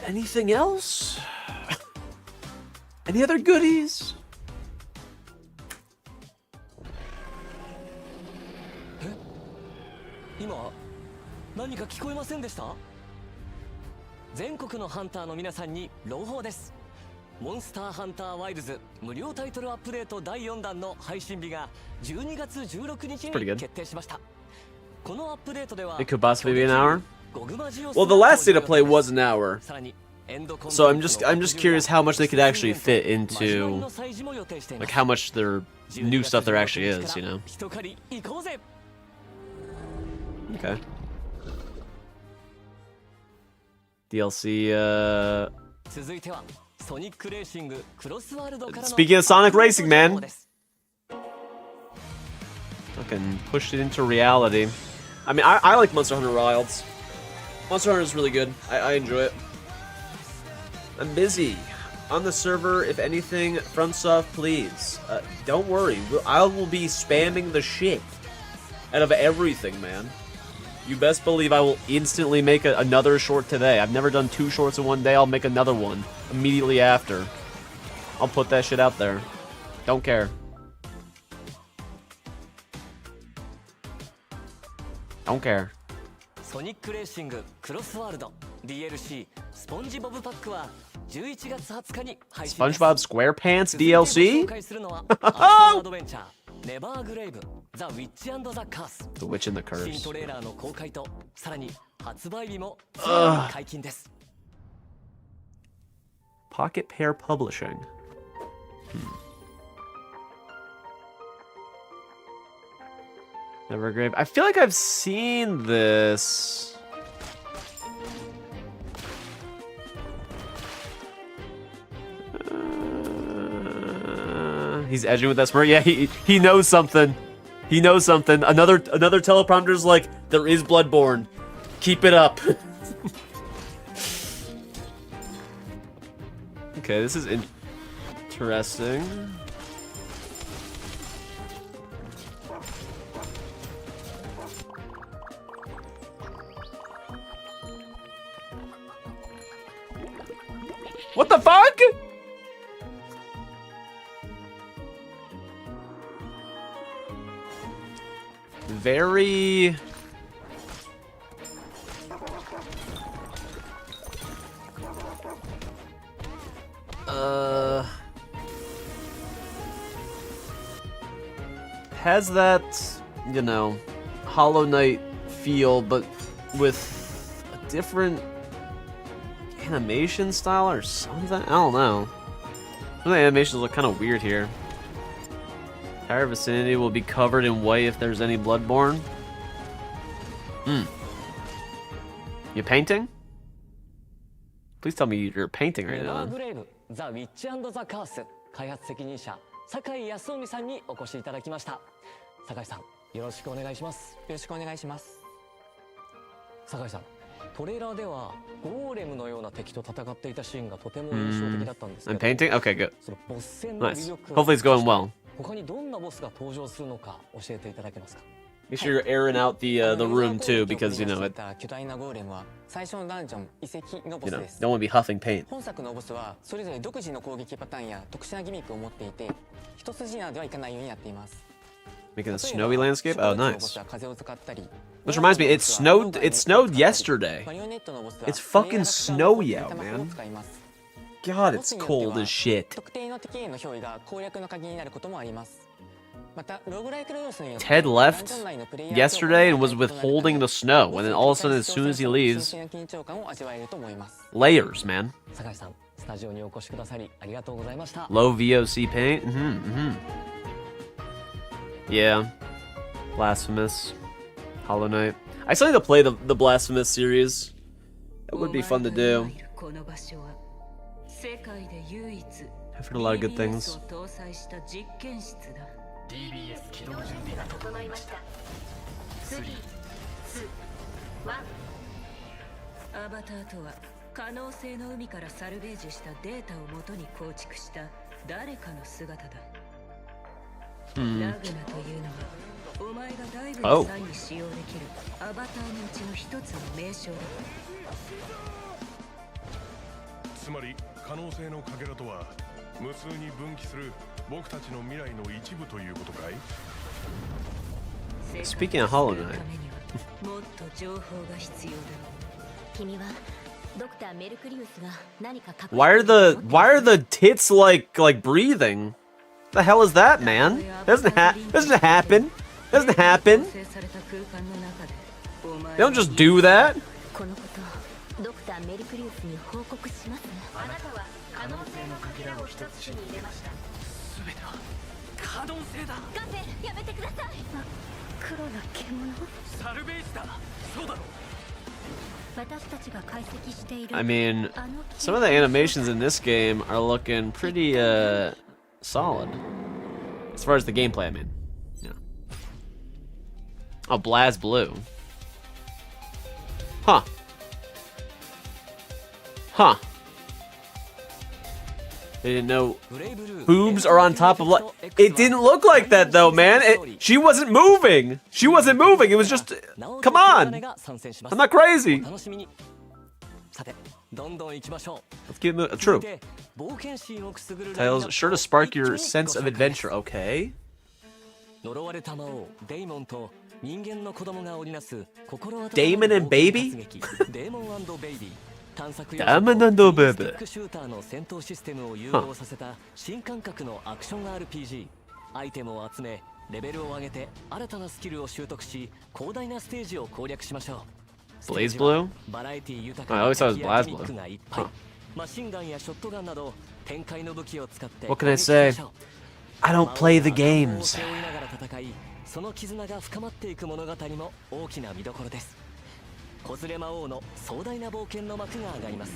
Anything else? Any other goodies? 今何か聞こえませんでした？全国のハンターの皆さんに朗報です。モンスターハンターワイルズ無料タイトルアップデート第4弾の配信日が12月16日に決定しました。このアップデートでは It could possibly be an hour. Well, the last day to play was an hour. So I'm just curious how much they could actually fit into, like how much their new stuff there actually is, you know? Okay. DLC, Speaking of Sonic Racing, man! Fucking pushed it into reality. I mean, I like Monster Hunter Wilds. Monster Hunter is really good. I enjoy it. I'm busy. On the server, if anything, FromSoft, please. Don't worry. I will be spamming the shit out of everything, man. You best believe I will instantly make another short today. I've never done 2 shorts in one day. I'll make another one immediately after. I'll put that shit out there. Don't care. Don't care. Sonic Racing Cross World DLC スポンジボブパックは11月20日に配信です。 SpongeBob SquarePants DLC? 紹介するのはアドベンチャー Never Grave The Witch and the Curse The Witch and the 新 Curse. トレーラーの公開とさらに発売日も解禁です。 Pocket Pair Publishing. Evergrave. I feel like I've seen this. He's edging with that smirk. Yeah, he knows something. He knows something. Another teleprompter's like, there is Bloodborne. Keep it up. Okay, this is interesting. What the fuck? Very... has that, you know, Hollow Knight feel, but with a different animation style or something? I don't know. Some of the animations look kind of weird here. Entire vicinity will be covered in white if there's any Bloodborne. You painting? Please tell me you're painting right now. The Witch and the Curse 開発責任者ShaggyMcSwaggyさんにお越しいただきました。酒井さん、よろしくお願いします。よろしくお願いします。酒井さん、トレーラーではゴーレムのような敵と戦っていたシーンがとても印象的だったんですけど。I'm painting? Okay, good. そのボス戦の魅力 Nice. Hopefully it's going well. 他にどんなボスが登場するのか教えていただけますか。Make sure you're airing out the room too, because you know it. 巨大なゴーレムは最初のダンジョン遺跡のボ You ス know, です。 don't want to be huffing paint. 本作のボスはそれぞれ独自の攻撃パターンや特殊なギミックを持っていて、一筋縄ではいかないようになっています。 Making a snowy landscape? Oh, nice. 風を使ったり。 Which reminds me, it snowed yesterday. It's fucking snowy out, man. God, it's cold as shit. Ted left yesterday and was withholding the snow, and then all of a sudden, as soon as he leaves, layers, man. Low VOC paint? Yeah. Blasphemous. Hollow Knight. I still need to play the Blasphemous series. That would be fun to do. I've heard a lot of good things. Oh. つまり可能性のかけらとは Speaking of Hollow Knight. Why are the tits like breathing? The hell is that, man? Doesn't happen. Doesn't happen. They don't just do that. I mean, some of the animations in this game are looking pretty solid. As far as the gameplay, I mean. Yeah. Oh, Blaz Blue. Huh. Huh. They didn't know boobs are on top of it didn't look like that though, man. She wasn't moving. She wasn't moving. It was just, come on. I'm not crazy. Let's keep moving. True. Titles sure to spark your sense of adventure. Okay. Damon and Baby? Damon and Baby. Huh. アイテムを集め、レベルを上げて新たなスキルを習得し、広大なステージを攻略しましょう。 Blaze Blue? I always thought it was Blaze Blue. Huh. What can I say? I don't play the games. その絆が深まっていく物語も大きな見どころです。子連れ魔王の壮大な冒険の幕が上がります。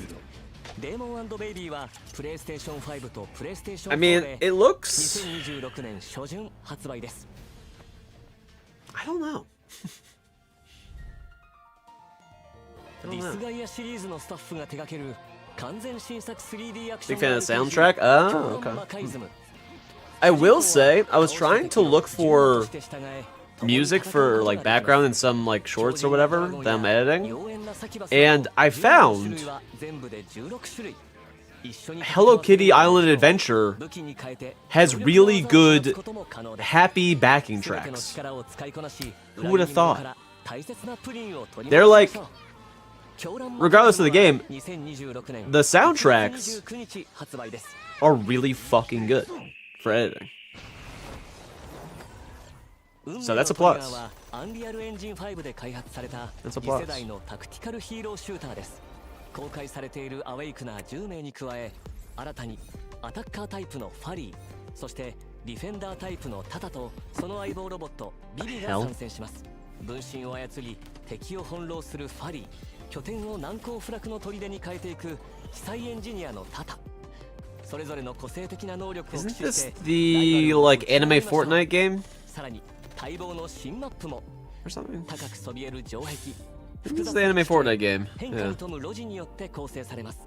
デーモン&ベイビーはプレイステーション5とプレイステーション4 I mean, で it looks 2026年初旬発売です。I don't know. ディスガイアシリーズのスタッフが手掛ける完全新作 3D アクション Big fan of the soundtrack? Oh, okay. I will say, I was trying to look for music for like background in some like shorts or whatever that I'm editing, and I found Hello Kitty Island Adventure has really good happy backing tracks. Who would have thought? They're like, regardless of the game, the soundtracks are really fucking good for editing. So that's a plus. That's a plus. 公開されているアウェイクナー10名に加え、新たにアタッカータイプのファリー、そしてディフェンダータイプのタタとその相棒ロボットビビが参戦します。分身を操り敵を翻弄するファリー、拠点を難攻不落の砦に変えていく奇才エンジニアのタタ。それぞれの個性的な能力を駆使して Isn't this the like anime Fortnite game? さらに待望の新マップも Or something? 高くそびえる城壁。 This is the anime Fortnite game. 変化に富む路地によって構成されます。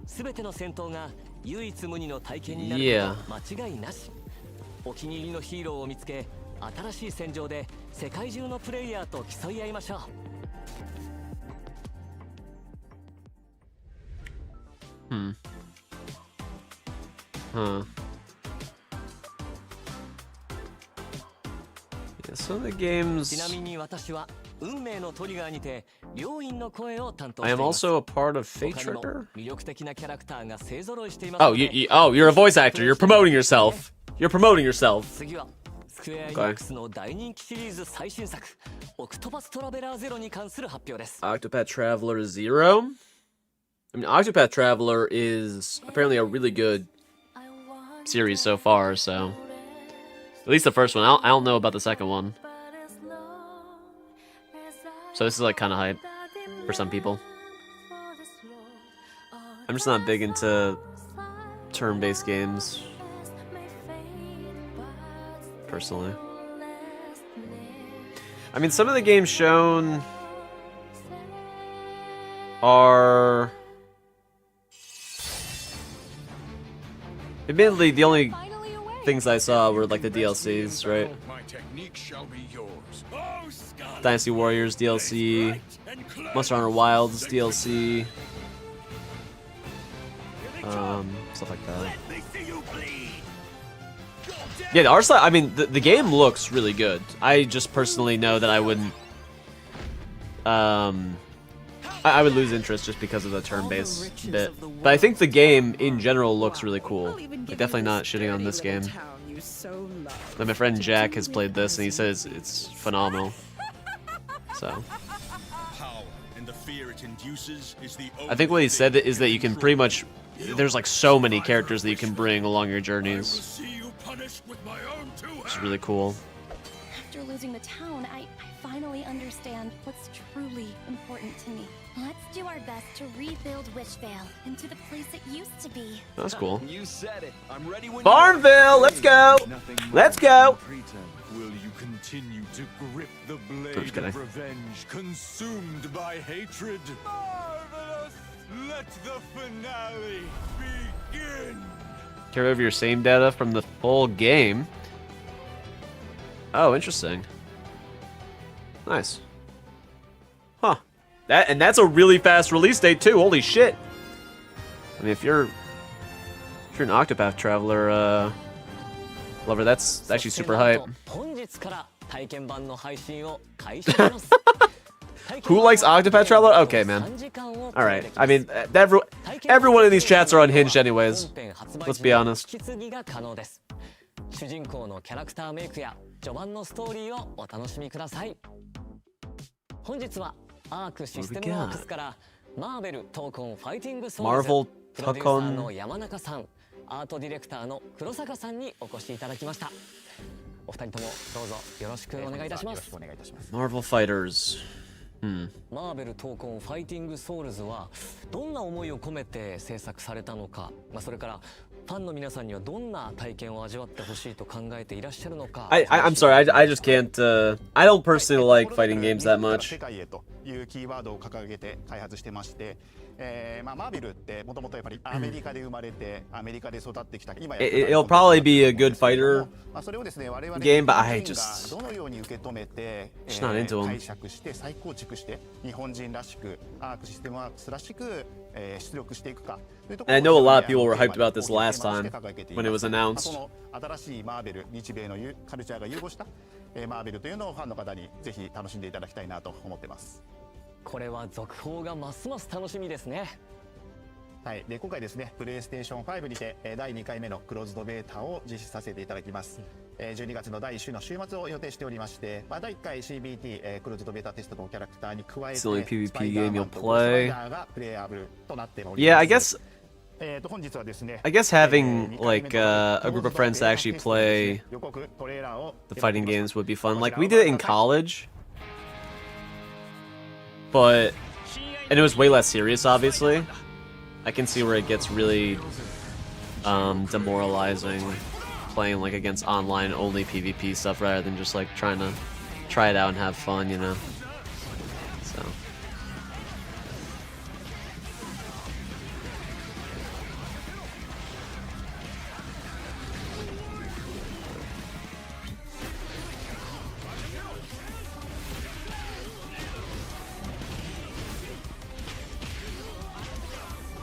すべての戦闘が唯一無二の体験になること間違いなし。お気に入りのヒーローを見つけ、新しい戦場で世界中のプレイヤーと競い合いましょう。Huh. Yeah, some of the games. ちなみに私は運命のトリガーにて両院の声を担当し I てい am ます。 also a part of Fate 他にも Trigger. 魅力的なキャラクターが勢ぞろいしています Oh, ので you're a voice actor. You're promoting yourself. You're promoting yourself. 次はスクエアエニックスの大人気シリーズ最新作オクトパストラベラーゼロに関する発表です。 Octopath Traveler 0. I mean, Octopath Traveler is apparently a really good series so far. So, at least the first one. I don't know about the second one. So this is like kind of hype for some people. I'm just not big into turn-based games, personally. I mean, some of the games shown are... Admittedly, the only things I saw were like the DLCs, right? Dynasty Warriors DLC, Monster Hunter Wilds DLC. Stuff like that. Yeah, the art style, I mean, the game looks really good. I just personally know that I wouldn't, I would lose interest just because of the turn-based bit. But I think the game, in general, looks really cool. Like, definitely not shitting on this game. But my friend Jack has played this, and he says it's phenomenal. So. I think what he said is that you can pretty much... There's like so many characters that you can bring along your journeys. It's really cool. After losing the town, I finally understand what's truly important to me. Let's do our best to rebuild Wishvale into the place it used to be. That's cool. You said it. I'm ready when Farmville, let's go. Let's go. Will you continue to grip the blade of revenge, consumed by hatred? Marvelous! Let the finale begin. Carry over your same data from the full game. Oh, interesting. Nice. Huh. That's a really fast release date too. Holy shit. I mean, if you're an Octopath Traveler lover, that's actually super hype. Who likes Octopath Traveler? Okay, man. All right. I mean, everyone in these chats are unhinged anyways. Let's be honest. 主人公のキャラクターメイクや序盤のストーリーをお楽しみください。本日はアークシステムワークスからマーベル闘魂ファイティングソウルズプロデューサーの山中さん、アートディレクターの黒坂さんにお越しいただきました。お二人ともどうぞよろしくお願いいたします。Marvel Fighters。マーベル闘魂ファイティングソウルズはどんな思いを込めて制作されたのか、それからファンの皆さんにはどんな体験を味わってほしいと考えていらっしゃるのか。I'm sorry, I just can't. I don't personally like fighting games that much. 世界へというキーワードを掲げて開発してまして、マーベルってもともとやっぱりアメリカで生まれてアメリカで育ってきた。今 It'll probably be a good fighter それをですね我々 game, but I just どのように受け止めて解釈して再構築して日本人らしくアークシステムワークスらしく出力していくか。And I know a lot of people were hyped about this last time when it was announced. その新しいマーベル、日米のカルチャーが融合したマーベルというのをファンの方にぜひ楽しんでいただきたいなと思ってます。これは続報がますます楽しみですね。はい、で今回ですね、プレイステーション5にて第2回目のクローズドベータを実施させていただきます。12月の第1週の週末を予定しておりまして、第1回 CBT クローズドベータテストのキャラクターに加えてスパイダーマンとスパイダーがプレイアブルとなっております。本日はですね、I guess having like a group of friends to actually play the fighting games would be fun. Like we did it in college, and it was way less serious, obviously. I can see where it gets really demoralizing playing like against online only PvP stuff rather than just like trying to try it out and have fun, you know.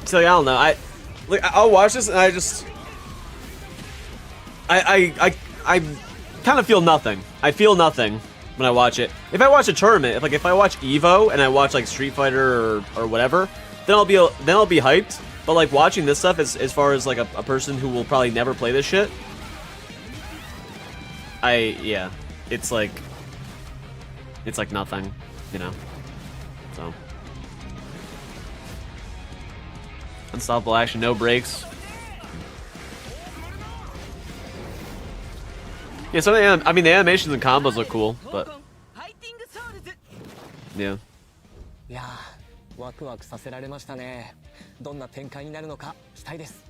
So I don't know. I'll watch this and I kind of feel nothing. I feel nothing when I watch it. If I watch a tournament, if I watch Evo and I watch like Street Fighter or whatever, then I'll be hyped. But like watching this stuff as far as like a person who will probably never play this shit, it's like nothing, you know. So. Unstoppable action, no breaks. Yeah, so the animations and combos look cool, but yeah. いやー、ワクワクさせられましたね。どんな展開になるのか期待です。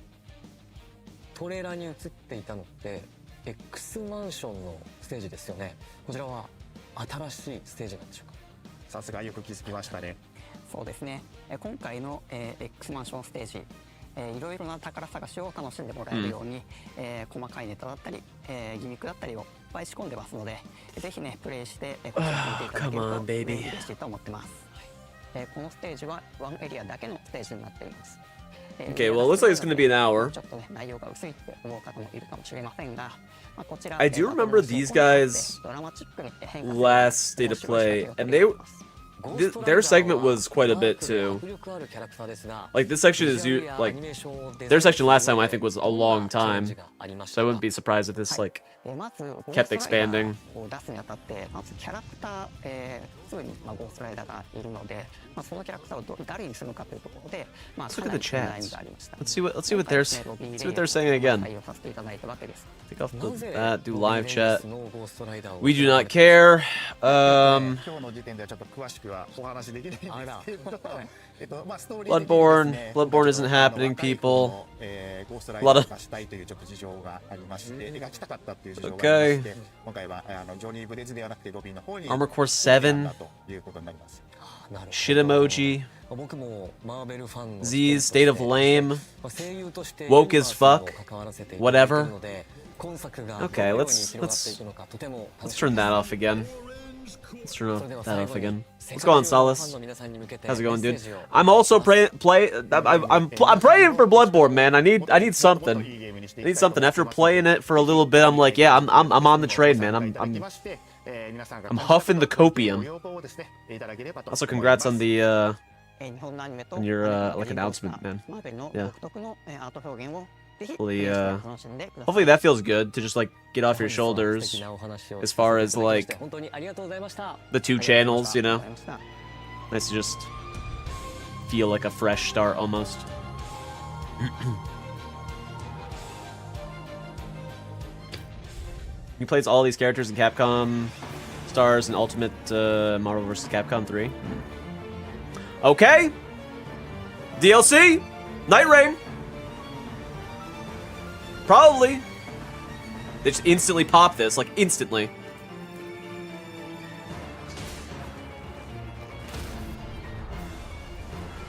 トレーラーに映っていたのって X マンションのステージですよね。こちらは新しいステージなんでしょうか。さすがよく気づきましたね。そうですね。今回の X マンションステージ。いろいろな宝探しを楽しんでもらえるように、細かいネタだったり、ギミックだったりをいっぱい仕込んでますので、ぜひねプレイしてこちら見ていただけると嬉しいと思ってます。このステージは1エリアだけのステージになっています。Okay, well, it looks like it's going to be an hour. I do remember these guys last State of Play, and their segment was quite a bit too. Like this section is like their section last time I think was a long time, so I wouldn't be surprised if this like kept expanding. Let's look at the chats. Let's see what they're saying again. Take off that. Do live chat. We do not care. Bloodborne isn't happening, people. A lot of... Okay. Armor Core 7. Shit emoji. Z's State of Lame. Woke as fuck. Whatever. Okay, let's turn that off again. Let's turn that off again. What's going on, Solace? How's it going, dude? I'm also I'm praying for Bloodborne, man. I need something. I need something. After playing it for a little bit, I'm like, yeah, I'm on the train, man. I'm huffing the copium. Also, congrats on the on your like announcement, man. Yeah. Hopefully that feels good to just like get off your shoulders as far as like the two channels, you know. Nice to just feel like a fresh start almost. He plays all these characters in Capcom Stars and Ultimate Marvel vs. Capcom 3. Okay. DLC. Night Rain. Probably. They just instantly pop this, like instantly.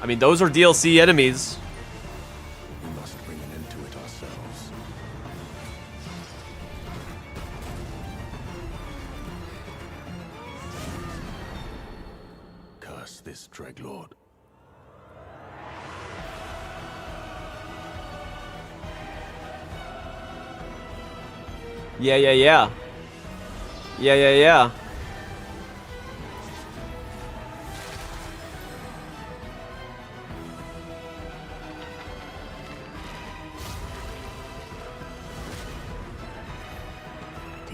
I mean, those are DLC enemies. We must bring an end to it ourselves. Curse this Dreadlord. Yeah. The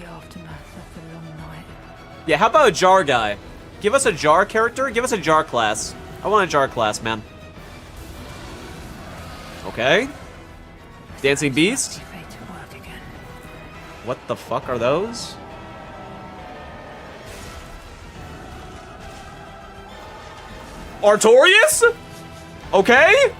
aftermath of the long night. Yeah, how about a jar guy? Give us a jar character, give us a jar class. I want a jar class, man. Okay. Dancing Beast? What the fuck are those? Artorias? Okay.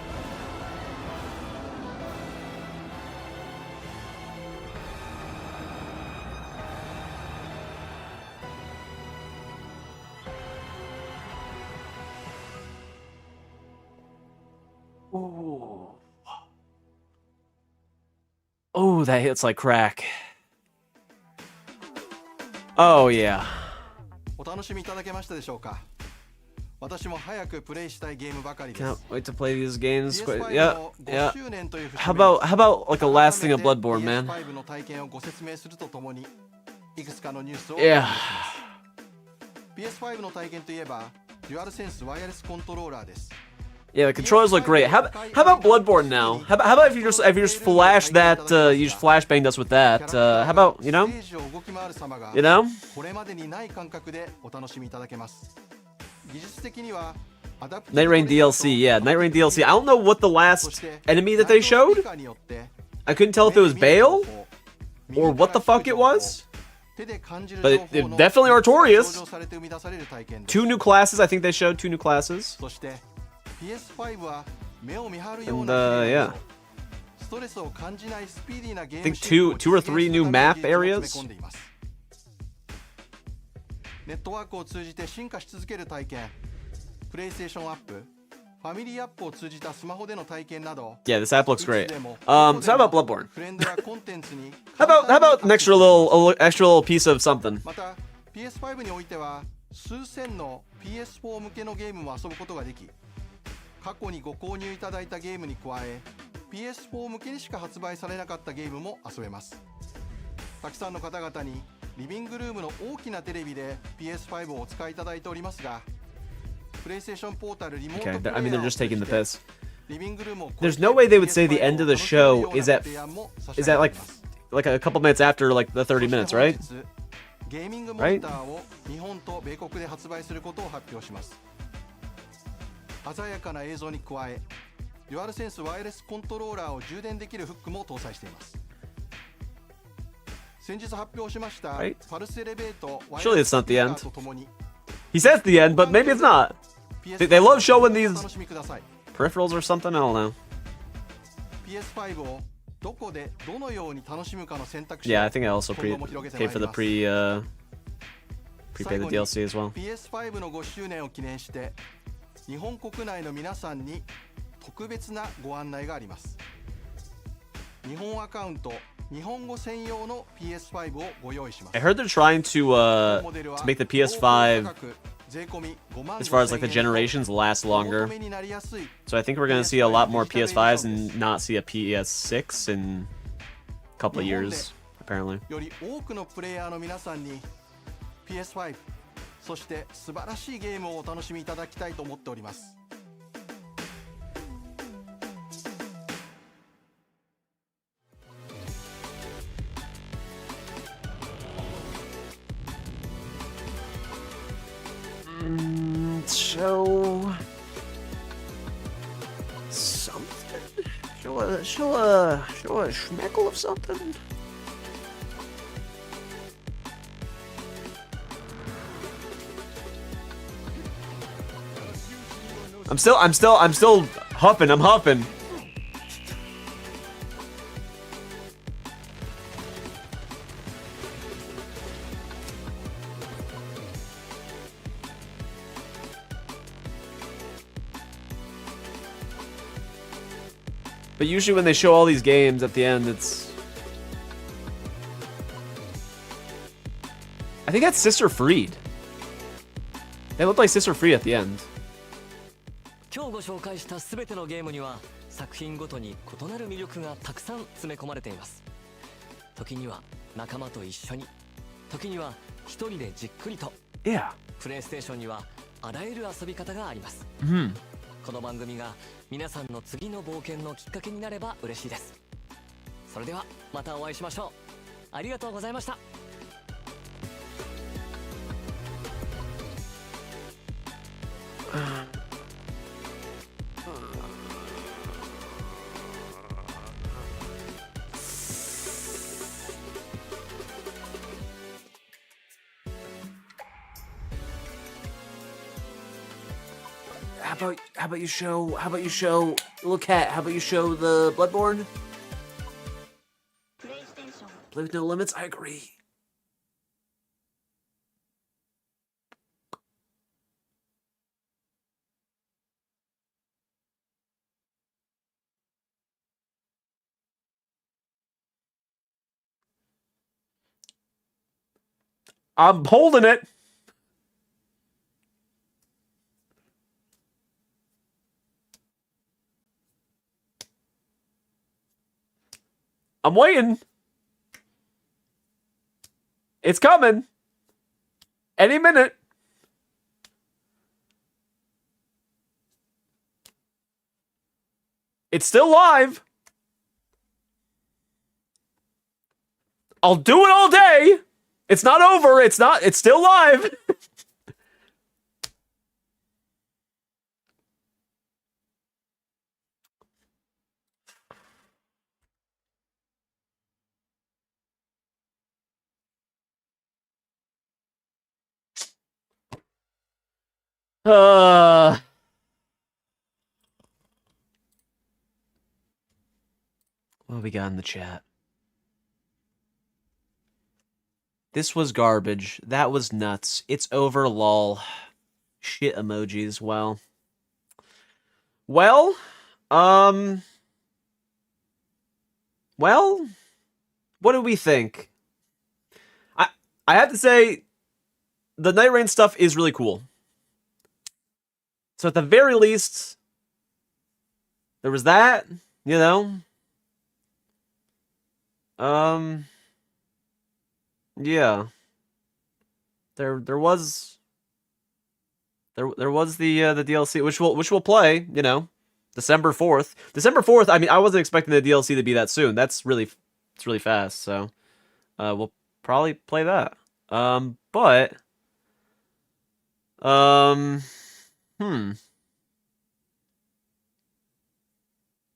Ooh. Oh, that hits like crack. Oh yeah. お楽しみいただけましたでしょうか。私も早くプレイしたいゲームばかりです。 Can't wait to play these games. Yeah. How about like a last thing of Bloodborne, man? Yeah. PS5 の体験といえば、DualSense ワイヤレスコントローラーです。 Yeah, the controllers look great. How about Bloodborne now? How about if you just flash that you just flashbanged us with that? How about, you know? You know? Night Rain DLC, yeah, Night Rain DLC. I don't know what the last enemy that they showed. I couldn't tell if it was Bale or what the fuck it was. But it definitely Artorias. 2 new classes. I think they showed 2 new classes. And yeah. I think two or three new map areas. ネットワークを通じて進化し続ける体験、プレイステーションアップ、ファミリーアップを通じたスマホでの体験など。Yeah, this app looks great. So how about Bloodborne? how about an extra little piece of something? また PS5 においては数千の PS4 向けのゲームも遊ぶことができ。過去にご購入いただいたゲームに加え PS4 向けにしか発売されなかったゲームも遊べます。たくさんの方々にリビングルームの大きなテレビで PS5 をお使いいただいておりますが、プレイステーションポータルリモートプレイヤー I mean, they're just taking the piss. リビングルームを There's no way they would say the end of the show is at like a couple minutes after like the 30 minutes, right? ゲーミングモニターを日本と米国で発売することを発表します。鮮やかな映像に加え、デュアルセンスワイヤレスコントローラーを充電できるフックも搭載しています。先日発表しました、パルスエレベートワイヤレススピーカーとともに He says the end, but maybe it's not. They love showing these peripherals or something. I don't know. PS5 をどこでどのように楽しむかの選択肢 Yeah, I think I also paid for the prepaid the DLC as well. PS5 の5周年を記念して日本国内の皆さんに特別なご案内があります。日本アカウント日本語専用の PS5 をご用意します。I heard they're trying to make the PS5 as far as like the generations last longer. So I think we're gonna see a lot more PS5s and not see a PS6 in a couple of years, apparently. より多くのプレイヤーの皆さんに PS5 そして素晴らしいゲームをお楽しみいただきたいと思っております。Show something. Show a schmeckle of something. I'm still huffing. I'm huffing. But usually when they show all these games at the end, it's... I think that's Sister Freed. They look like Sister Freed at the end. 今日ご紹介したすべてのゲームには作品ごとに異なる魅力がたくさん詰め込まれています。時には仲間と一緒に、時には一人でじっくりと。Yeah. プレイステーションにはあらゆる遊び方があります。この番組が皆さんの次の冒険のきっかけになれば嬉しいです。それではまたお会いしましょう。ありがとうございました。How about you show little cat, how about you show the Bloodborne? Play with no limits, I agree. I'm holding it. I'm waiting. It's coming. Any minute. It's still live. I'll do it all day. It's not over. It's still live. What we got in the chat? This was garbage. That was nuts. It's over, lol. Shit emojis. Well, what do we think? I have to say, the Night Rain stuff is really cool. So at the very least, there was that, you know. Yeah. There was the DLC, which we'll play, you know, December 4th. December 4th. I mean, I wasn't expecting the DLC to be that soon. It's really fast. So, we'll probably play that. But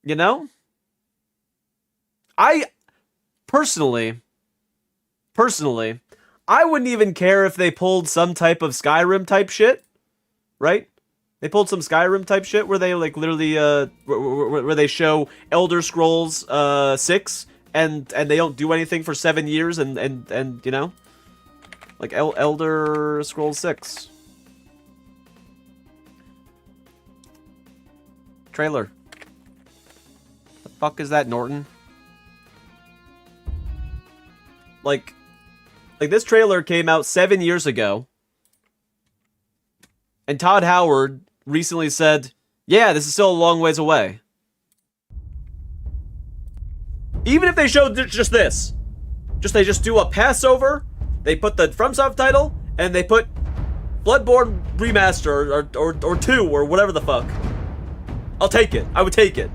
you know, I personally, I wouldn't even care if they pulled some type of Skyrim type shit, right? They pulled some Skyrim type shit where they like literally where they show Elder Scrolls 6 and they don't do anything for 7 years and you know, like Elder Scrolls 6 trailer. The fuck is that, Norton? Like this trailer came out 7 years ago, and Todd Howard recently said, yeah, this is still a long ways away. Even if they showed just this, they just do a Passover, they put the FromSoft title, and they put Bloodborne remaster or 2 or whatever the fuck. I'll take it. I would take it.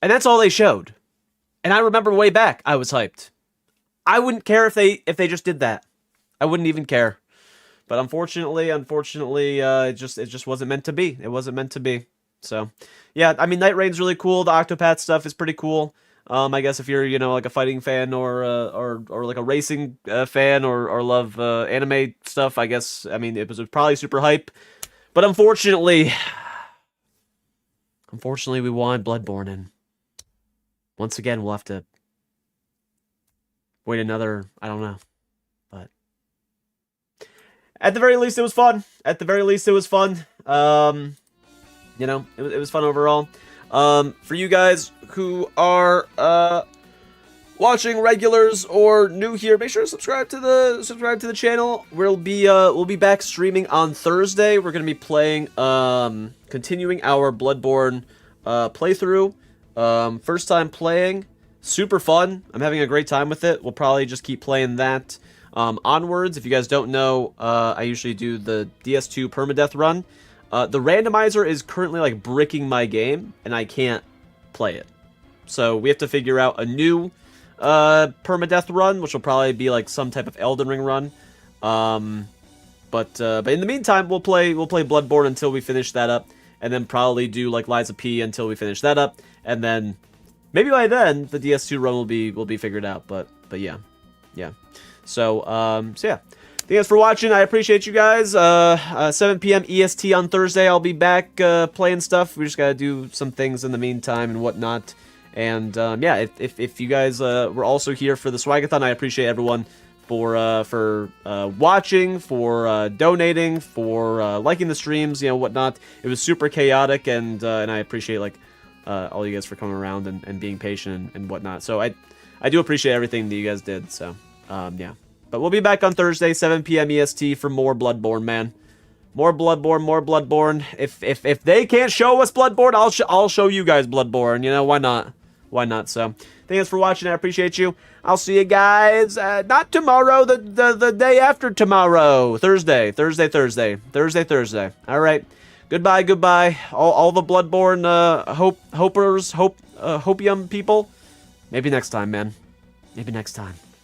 And that's all they showed. And I remember way back, I was hyped. I wouldn't care if they just did that. I wouldn't even care. But unfortunately, it just wasn't meant to be. It wasn't meant to be. So, yeah, I mean, Night Rain's really cool. The Octopath stuff is pretty cool. I guess if you're, you know, like a fighting fan or like a racing fan or love anime stuff, I guess, I mean, it was probably super hype. But unfortunately, we wanted Bloodborne, and once again, we'll have to wait another, I don't know. But at the very least, it was fun. You know, it was fun overall. For you guys who are watching regulars or new here, make sure to subscribe to the channel. We'll be back streaming on Thursday. We're gonna be playing continuing our Bloodborne playthrough. First time playing, super fun. I'm having a great time with it. We'll probably just keep playing that onwards. If you guys don't know, I usually do the DS2 permadeath run. The randomizer is currently like bricking my game, and I can't play it. So we have to figure out a new permadeath run, which will probably be like some type of Elden Ring run. But in the meantime, we'll play Bloodborne until we finish that up, and then probably do like Lies of P until we finish that up, and then maybe by then the DS2 run will be figured out. But yeah. So yeah. Thank you guys for watching. I appreciate you guys. 7 p.m. EST on Thursday. I'll be back playing stuff. We just gotta do some things in the meantime and whatnot. And yeah, if you guys were also here for the Swagathon, I appreciate everyone for watching, for donating, for liking the streams, you know, whatnot. It was super chaotic, and I appreciate like all you guys for coming around and being patient and whatnot. So I do appreciate everything that you guys did. So yeah. But we'll be back on Thursday, 7 p.m. EST for more Bloodborne, man. More Bloodborne. If they can't show us Bloodborne, I'll show you guys Bloodborne. You know, why not? Why not? So, thanks for watching. I appreciate you. I'll see you guys not tomorrow, the day after tomorrow, Thursday. All right. Goodbye. All the Bloodborne hopium people. Maybe next time, man. Maybe next time.